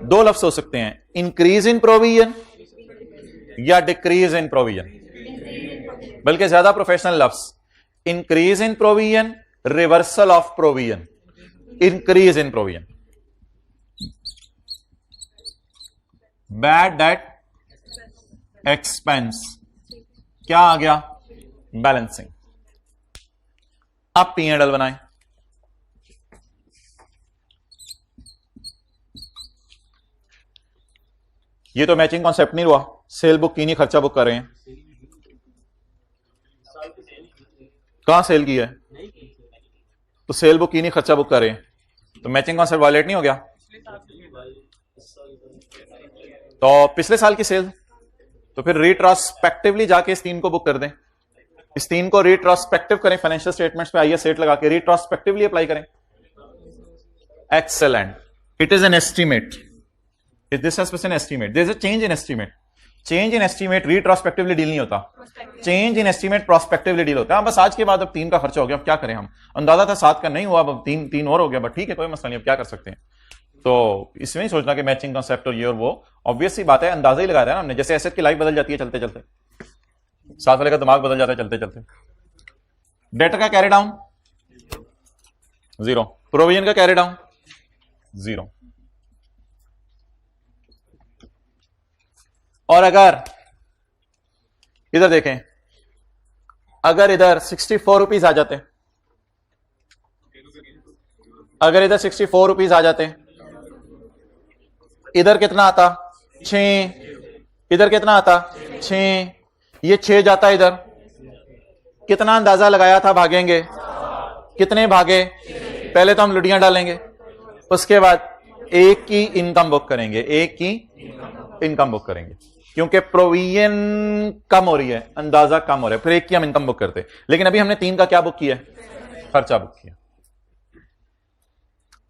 2 लफ्ज हो सकते हैं, इंक्रीज इन प्रोविजन या डिक्रीज इन प्रोविजन। बल्कि ज्यादा प्रोफेशनल लफ्ज, increase in provision, reversal of provision, increase in provision. Bad debt expense, क्या आ गया? बैलेंसिंग। अब P&L बनाएं। ये तो मैचिंग कॉन्सेप्ट नहीं हुआ, सेल बुक की नहीं, खर्चा बुक कर रहे हैं। कहां सेल की है? तो सेल बुक की नहीं, खर्चा बुक करे, तो मैचिंग कॉन्सेप्ट वायलेट नहीं हो गया? तो पिछले साल की सेल, तो फिर रिट्रोस्पेक्टिवली जाके इस 3 को बुक कर दें, इस 3 को रिट्रोस्पेक्टिव करें, फाइनेंशियल स्टेटमेंट्स पे आइए सेट लगा के रिट्रोस्पेक्टिवली अप्लाई करें। Excellent, it is an estimate, this has an estimate, there is a change in estimate. Change in estimate retrospectively deal नहीं होता, change in estimate prospectively deal होता है। बस आज के बाद अब 3 का खर्चा हो गया, अब क्या करें, हम अंदाजा था 7 का नहीं हुआ, अब 3 और हो गया, बट ठीक है कोई मसला नहीं, अब क्या कर सकते हैं। तो इसमें नहीं सोचना कि मैचिंग कॉन्सेप्ट और ये और वो, ऑब्वियस सी बात है, अंदाजा ही लगा रहा है ना हमने, जैसे एसेट की लाइफ बदल जाती है चलते चलते, साथ वाले का दिमाग बदल जाता है चलते चलते। डेटर का कैरी डाउन 0, प्रोविजन का कैरी डाउन 0। और अगर इधर देखें, अगर इधर 64 रुपीज आ जाते, अगर इधर 64 रुपीज आ जाते, इधर कितना आता? 6, इधर कितना आता? 6, ये 6 जाता इधर, कितना अंदाजा लगाया था भागेंगे, कितने भागे? पहले तो हम लुटियां डालेंगे, उसके बाद एक की इनकम बुक करेंगे, एक की इनकम बुक करेंगे, क्योंकि प्रोविजन कम हो रही है, अंदाजा कम हो रहा है, फिर एक की हम इनकम बुक करते। लेकिन अभी हमने 3 का क्या बुक किया? खर्चा बुक किया।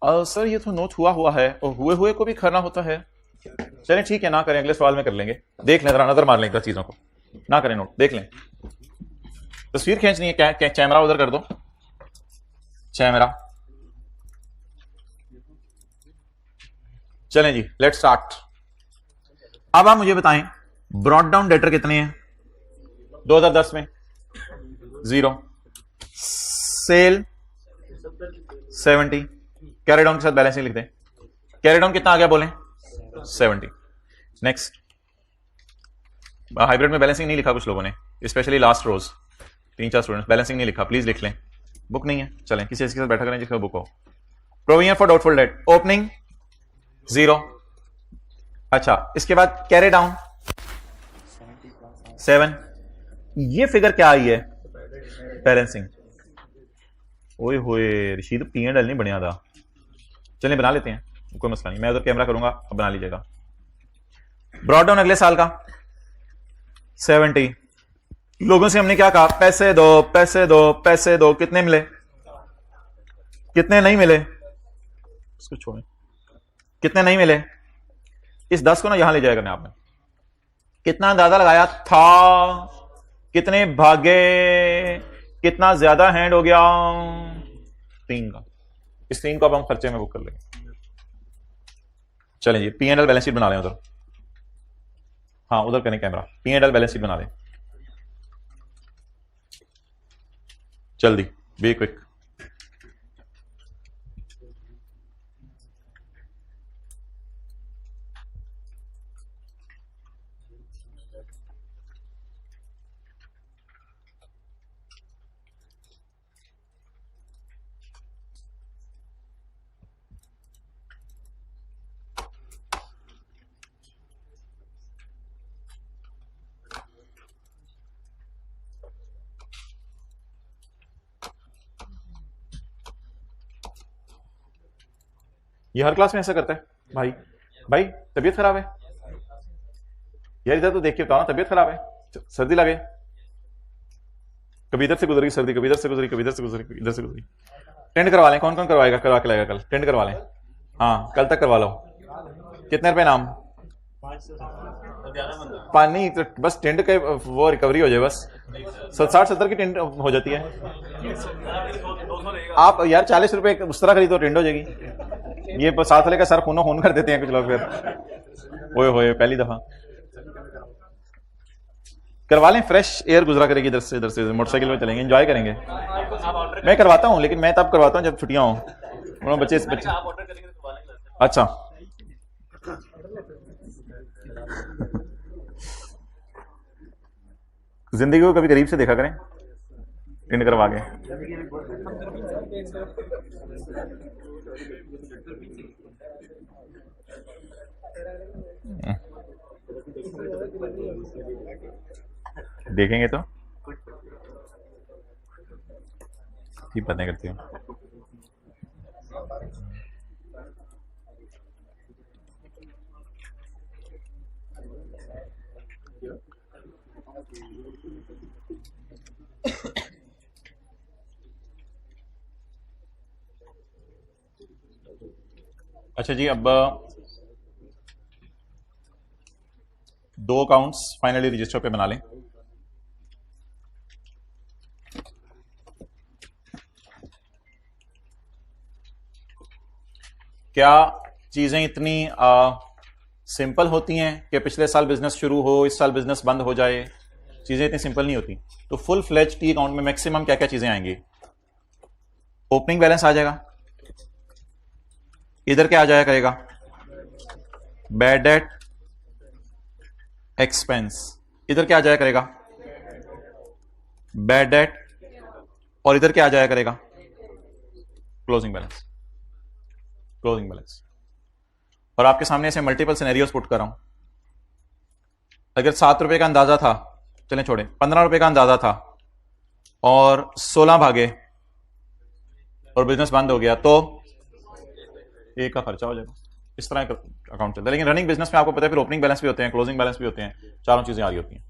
सर ये तो नोट हुआ है, और हुए हुए को भी करना होता है। चलें ठीक है, ना करें, अगले सवाल में कर लेंगे, देख लें, जरा नजर मार लें चीजों को, ना करें नोट, देख लें। तस्वीर खींचनी है, कैमरा उधर कर दो, कैमरा। चलें जी, लेट्स स्टार्ट। अब आप मुझे बताएं, ब्रॉड डाउन डेटर कितने हैं 2010 में? 0। सेल 70, कैरी डाउन के साथ बैलेंसिंग लिख दें, कैरी डाउन कितना आ गया बोलें? 70। नेक्स्ट, हाइब्रिड में बैलेंसिंग नहीं लिखा कुछ लोगों ने, स्पेशली लास्ट रोज 3-4 स्टूडेंट्स बैलेंसिंग नहीं लिखा, प्लीज लिख लें, बुक नहीं है, चलें किसी के साथ बैठा करें जिसका बुक हो। Provision for doubtful date opening 0। अच्छा, इसके बाद कैरी डाउन 7, ये फिगर क्या आई है? बैलेंसिंग। ओए होए रशीद, P&L नहीं बनया था, चलिए बना लेते हैं, कोई मसला नहीं, मैं उधर कैमरा करूंगा, अब बना लीजिएगा। ब्रॉड डाउन अगले साल का 70, लोगों से हमने क्या कहा? पैसे दो, पैसे दो, पैसे दो, कितने मिले? कितने नहीं मिले? इसको छोड़ें, कितने नहीं मिले? इस 10 को ना यहां ले जाएगा आपने, कितना अंदाजा लगाया था, कितने भागे, कितना ज्यादा हैंड हो गया? 3 का, इस 3 को अब हम खर्चे में बुक कर लेंगे। चलें जी, P&L बैलेंस शीट बना लें उधर, हाँ उधर करें कैमरा, P&L बैलेंस शीट बना लें जल्दी, बी क्विक। ये हर क्लास में ऐसा करता है भाई, भाई तबीयत खराब है यार, इधर तो देख के बताओ ना, तबीयत खराब है, सर्दी लगे, कभी इधर से गुजरी सर्दी, कभी इधर से गुजरी, कभी इधर से गुजरी, इधर से गुजरी। टेंड करवा लें, कौन कौन करवाएगा, करवा के लाएगा कल, टेंड करवा लें, हाँ कल तक करवा लो। कितने रुपए नाम? नहीं तो बस टेंड के वो रिकवरी हो जाए, बस 60-70 की टेंड हो जाती है। आप यार 40 रुपए उस तरह खरीदो, टेंड हो जाएगी। ये साथ वाले का सर खूनो खून कर देते हैं कुछ लोग, फिर ओए होए पहली दफा करवा लें, फ्रेश एयर गुजरा करेगी इधर से मोटरसाइकिल में चलेंगे, एंजॉय करेंगे। मैं करवाता हूँ, लेकिन मैं तब करवाता हूँ जब छुट्टियां हो, बच्चे अच्छा जिंदगी को कभी करीब से देखा करें, टेंड करवा के। देखेंगे तो ठीक बातें करती हूँ। अच्छा जी, अब दो अकाउंट्स फाइनली रजिस्टर पे बना लें। क्या चीजें इतनी सिंपल होती हैं कि पिछले साल बिजनेस शुरू हो, इस साल बिजनेस बंद हो जाए? चीजें इतनी सिंपल नहीं होती। तो फुल फ्लेज टी अकाउंट में मैक्सिमम क्या क्या चीजें आएंगी? ओपनिंग बैलेंस आ जाएगा, इधर क्या आ जाया करेगा? Bad debt expense. इधर क्या आ जाया करेगा? Bad debt. और इधर क्या आ जाया करेगा? Closing balance. Closing balance. और आपके सामने ऐसे मल्टीपल सिनेरियोस पुट कर रहा हूं। अगर 7 रुपए का अंदाजा था, चलें छोड़ें, 15 रुपए का अंदाजा था और 16 भागे और बिजनेस बंद हो गया, तो एक का खर्चा हो जाएगा। इस तरह अकाउंट चलता है। लेकिन रनिंग बिजनेस में आपको पता है फिर ओपनिंग बैलेंस भी होते हैं, क्लोजिंग बैलेंस भी होते हैं, चारों चीजें आ रही होती हैं।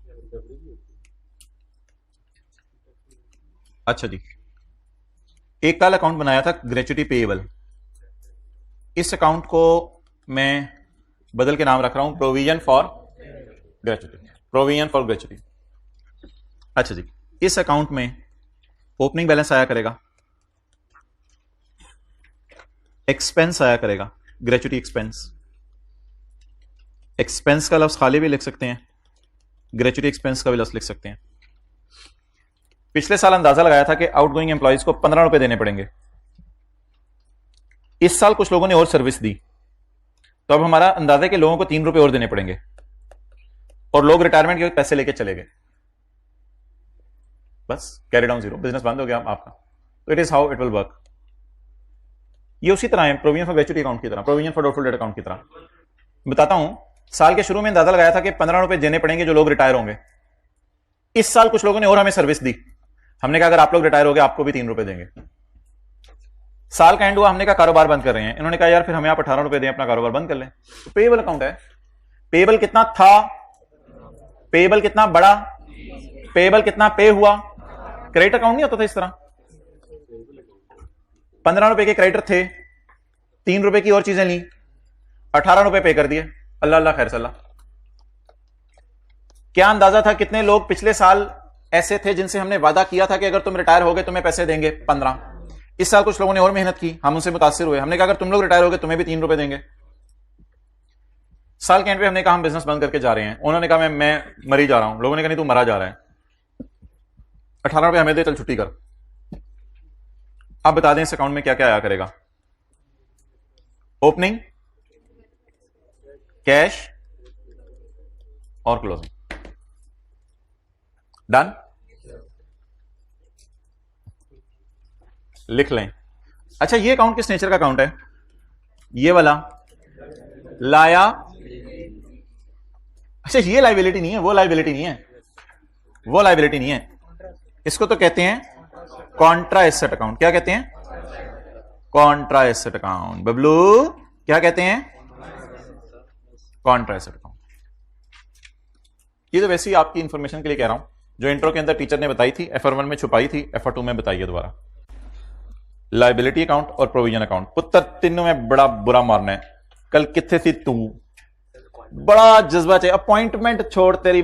अच्छा जी, एक कल अकाउंट बनाया था ग्रेच्युटी पेएबल। इस अकाउंट को मैं बदल के नाम रख रहा हूं provision for gratuity. Provision for gratuity. अच्छा जी, इस अकाउंट में ओपनिंग बैलेंस आया करेगा, एक्सपेंस आया करेगा, ग्रेच्युटी एक्सपेंस। एक्सपेंस का लफ्ज खाली भी लिख सकते हैं, ग्रेच्युटी एक्सपेंस का भी लफ्ज लिख सकते हैं। पिछले साल अंदाजा लगाया था कि आउटगोइंग एम्प्लॉइज को 15 रुपए देने पड़ेंगे। इस साल कुछ लोगों ने और सर्विस दी, तो अब हमारा अंदाजा के लोगों को 3 रुपए और देने पड़ेंगे और लोग रिटायरमेंट के पैसे लेके चले गए। बस कैरी डाउन जीरो, बिजनेस बंद हो गया आपका। तो it is how it will work. ये उसी तरह है प्रोविजन फॉर ग्रेच्युटी अकाउंट की तरह, provision for doubtful date account की तरह। बताता हूं, साल के शुरू में अंदाजा लगाया था कि 15 रुपए देने पड़ेंगे जो लोग रिटायर होंगे। इस साल कुछ लोगों ने और हमें सर्विस दी, हमने कहा अगर आप लोग रिटायर हो गए आपको भी 3 रुपए देंगे। साल का एंड हुआ, हमने कहा कारोबार बंद कर रहे हैं, इन्होंने कहा यार फिर हमें आप 18 रुपए दें, अपना कारोबार बंद कर लें। तो पेएबल अकाउंट है। पेएबल कितना था? पेएबल कितना बढ़ा? पेएबल कितना पे हुआ? क्रेडिट अकाउंट नहीं होता था इस तरह। 15 रुपए के क्रेडिटर थे, 3 रुपए की और चीजें ली, 18 रुपए पे कर दिए। अल्लाह अल्लाह खैर सल्ला। क्या अंदाजा था कितने लोग पिछले साल ऐसे थे जिनसे हमने वादा किया था कि अगर तुम रिटायर हो गए तुम्हें पैसे देंगे? 15। इस साल कुछ लोगों ने और मेहनत की, हम उनसे मुतासिर हुए, हमने कहा अगर तुम लोग रिटायर हो गए तुम्हें भी 3 रुपए देंगे। साल के एंड पे हमने कहा हम बिजनेस बंद करके जा रहे हैं, उन्होंने कहा मैं मरी जा रहा हूं, लोगों ने कहा नहीं तू मरा जा रहा है, 18 रुपए हमें दे, चल छुट्टी कर। अब बता दें इस अकाउंट में क्या क्या आया करेगा? ओपनिंग, कैश और क्लोजिंग। डन? लिख लें। अच्छा, ये अकाउंट किस नेचर का अकाउंट है? ये वाला लाया। अच्छा, ये लायबिलिटी नहीं है, वो लायबिलिटी नहीं है, वो लायबिलिटी नहीं है। इसको तो कहते हैं कॉन्ट्रा एसेट अकाउंट। क्या कहते हैं? Contra asset account. बबलू क्या कहते हैं? Contra asset account. ये तो वैसे ही आपकी इंफॉर्मेशन के लिए कह रहा हूं, जो इंट्रो के अंदर टीचर ने बताई थी, FR1 में छुपाई थी, FR2 में बताइए दोबारा। लायबिलिटी अकाउंट और प्रोविजन अकाउंट, पुत्र तीनों में बड़ा बुरा मारना है। कल कितने थी तू? बड़ा जज्बा चाहिए। अपॉइंटमेंट छोड़ तेरी,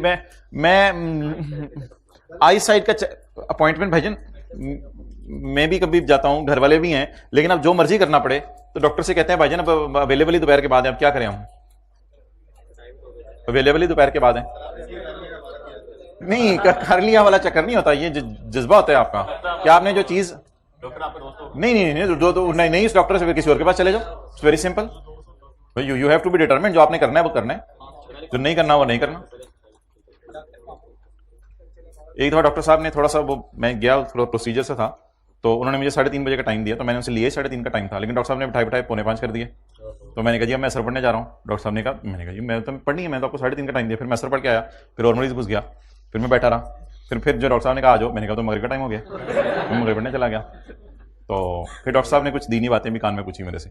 मैं आई साइड का अपॉइंटमेंट भाईजन मैं भी कभी जाता हूं, घर वाले भी हैं, लेकिन अब जो मर्जी करना पड़े तो डॉक्टर से कहते हैं भाईजन अब अवेलेबल ही दोपहर के बाद है, अब क्या करें हम? अवेलेबल ही दोपहर के बाद है। नहीं, कर लिया वाला चक्कर नहीं होता, ये जज्बा होता है आपका। क्या आपने जो चीज नहीं नहीं नहीं जो नहीं इस डॉक्टर से फिर किसी और के पास चले जाओ। It's very simple. You have to be determined. जो आपने करना है वो करना है, जो नहीं करना वो नहीं करना। एक दफा डॉक्टर साहब ने थोड़ा सा, वो मैं गया थोड़ा प्रोसीजर से था, तो उन्होंने मुझे 3:30 बजे का टाइम दिया, तो मैंने उनसे लिए 3:30 का टाइम था, लेकिन डॉक्टर साहब ने बिठाए 4:45 कर दिए। तो मैंने कहा जी मैं असर पढ़ने जा रहा हूँ। डॉक्टर साहब ने कहा, मैंने कहा जी मैं तो पढ़नी है, मैं तो आपको 3:30 का टाइम दिया। फिर मैं असर पढ़ के आया, फिर और मरीज घुस गया, फिर मैं बैठा रहा, फिर जो डॉक्टर साहब ने कहा आ जाओ, मैंने कहा तो मगरिब का टाइम हो गया, मैं मगरिब पढ़ने चला गया। तो फिर डॉक्टर साहब ने कुछ दीनी बातें भी कान में पूछी मेरे से।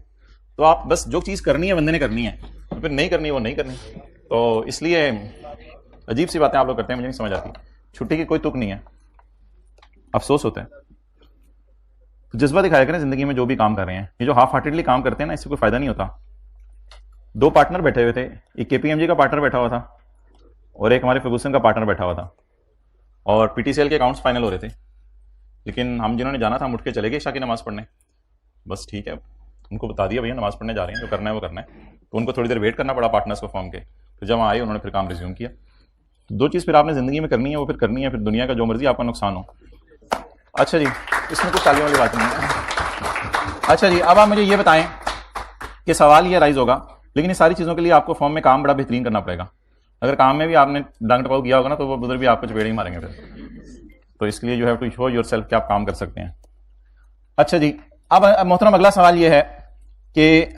तो आप बस जो चीज़ करनी है बंदे ने करनी है, तो फिर नहीं करनी वो नहीं करनी। तो इसलिए अजीब सी बातें आप लोग करते हैं, मुझे नहीं समझ आती। छुट्टी की कोई तुक नहीं है, अफसोस होता है। तो जज्बा दिखाया करें जिंदगी में जो भी काम कर रहे हैं। ये जो हाफ हार्टेडली काम करते हैं ना, इससे कोई फायदा नहीं होता। दो पार्टनर बैठे हुए थे, एक केपीएमजी का पार्टनर बैठा हुआ था और एक हमारे फर्गूसन का पार्टनर बैठा हुआ था, और पीटीसीएल के अकाउंट्स फाइनल हो रहे थे। लेकिन हम जिन्होंने जाना था हम उठ के चले गए ईशा की नमाज पढ़ने। बस ठीक है, उनको बता दिया भैया नमाज पढ़ने जा रहे हैं, जो करना है वो करना है। तो उनको थोड़ी देर वेट करना पड़ा पार्टनर्स को फॉर्म के। तो जब आए उन्होंने फिर काम रिज्यूम किया। तो दो चीज़ फिर आपने जिंदगी में करनी है वो फिर करनी है, फिर दुनिया का जो मर्जी आपका नुकसान हो। अच्छा जी, इसमें कुछ तालियों वाली बात नहीं है। अच्छा जी, अब आप मुझे ये बताएं कि सवाल ये राइज होगा, लेकिन ये सारी चीज़ों के लिए आपको फॉर्म में काम बड़ा बेहतरीन करना पड़ेगा। अगर काम में भी आपने डंग टपाव किया होगा ना, तो वो उधर भी आपको चपेड़ ही मारेंगे फिर। तो इसके लिए you have to show yourself कि आप काम कर सकते हैं। अच्छा जी, अब मोहतरम अगला सवाल ये है कि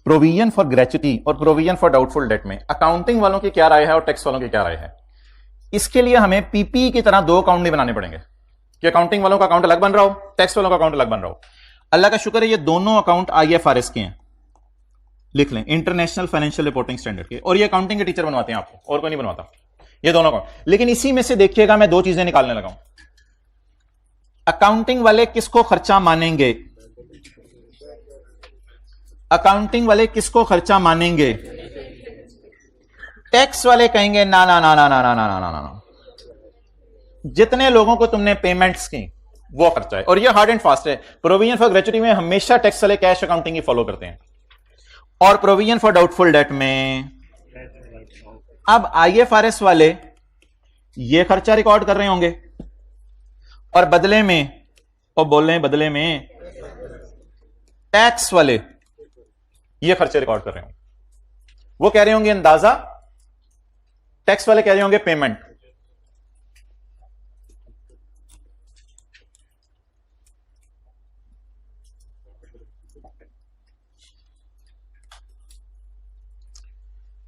प्रोविजन फॉर ग्रेच्युटी और प्रोविजन फॉर डाउटफुल डेट में अकाउंटिंग वालों की क्या राय है और टैक्स वालों की क्या राय है। इसके लिए हमें पीपी की तरह दो अकाउंट नहीं बनाने पड़ेंगे कि अकाउंटिंग वालों का अकाउंट अलग बन रहा हो, टैक्स वालों का अकाउंट अलग बन रहा हो। अल्लाह का शुक्र है ये दोनों अकाउंट IFRS के हैं, लिख लें, इंटरनेशनल फाइनेंशियल रिपोर्टिंग स्टैंडर्ड के, और ये अकाउंटिंग के टीचर बनवाते हैं आपको, और कोई नहीं बनवाता, ये दोनों अकाउंट। लेकिन इसी में से देखिएगा मैं दो चीजें निकालने लगा हूं। अकाउंटिंग वाले किसको खर्चा मानेंगे? अकाउंटिंग वाले किसको खर्चा मानेंगे? टैक्स वाले कहेंगे ना ना ना ना ना ना ना ना ना ना, जितने लोगों को तुमने पेमेंट्स की वो खर्चा है। और ये हार्ड एंड फास्ट है। प्रोविजन फॉर ग्रेच्युटी में हमेशा टैक्स वाले कैश अकाउंटिंग ही फॉलो करते हैं, और प्रोविजन फॉर डाउटफुल डेट में अब IFRS वाले ये खर्चा रिकॉर्ड कर रहे होंगे, और बदले में, और बोल रहे हैं बदले में टैक्स वाले ये खर्चे रिकॉर्ड कर रहे होंगे। वो कह रहे होंगे अंदाजा, टैक्स वाले कह रहे होंगे पेमेंट।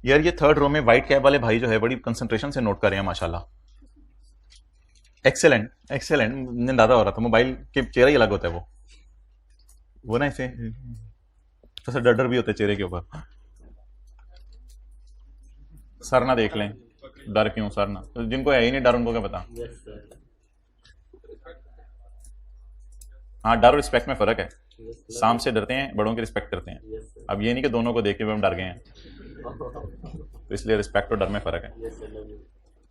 यार ये थर्ड रो में व्हाइट कैप वाले भाई जो है बड़ी कंसंट्रेशन से नोट कर रहे हैं माशाल्लाह। एक्सेलेंट एक्सेलेंट, नींद ज्यादा हो रहा था, मोबाइल के चेहरा ही अलग होता है वो ना ऐसे तो डर डर भी होते चेहरे के ऊपर। सर ना देख लें, डर क्यों सर ना, तो जिनको है ही नहीं डर उनको क्या पता। हाँ, डर और रिस्पेक्ट में फर्क है। सांप से डरते हैं, बड़ों की रिस्पेक्ट करते हैं। अब ये नहीं कि दोनों को देख के हम डर गए हैं, तो इसलिए रिस्पेक्ट और डर में फर्क है।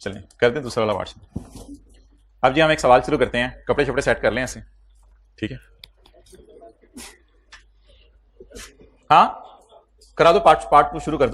चलिए करते हैं दूसरा वाला पार्ट। अब जी हम एक सवाल शुरू करते हैं, कपड़े शपड़े सेट कर लें ऐसे, ठीक है? हाँ करा दो, पार्ट शुरू कर दो।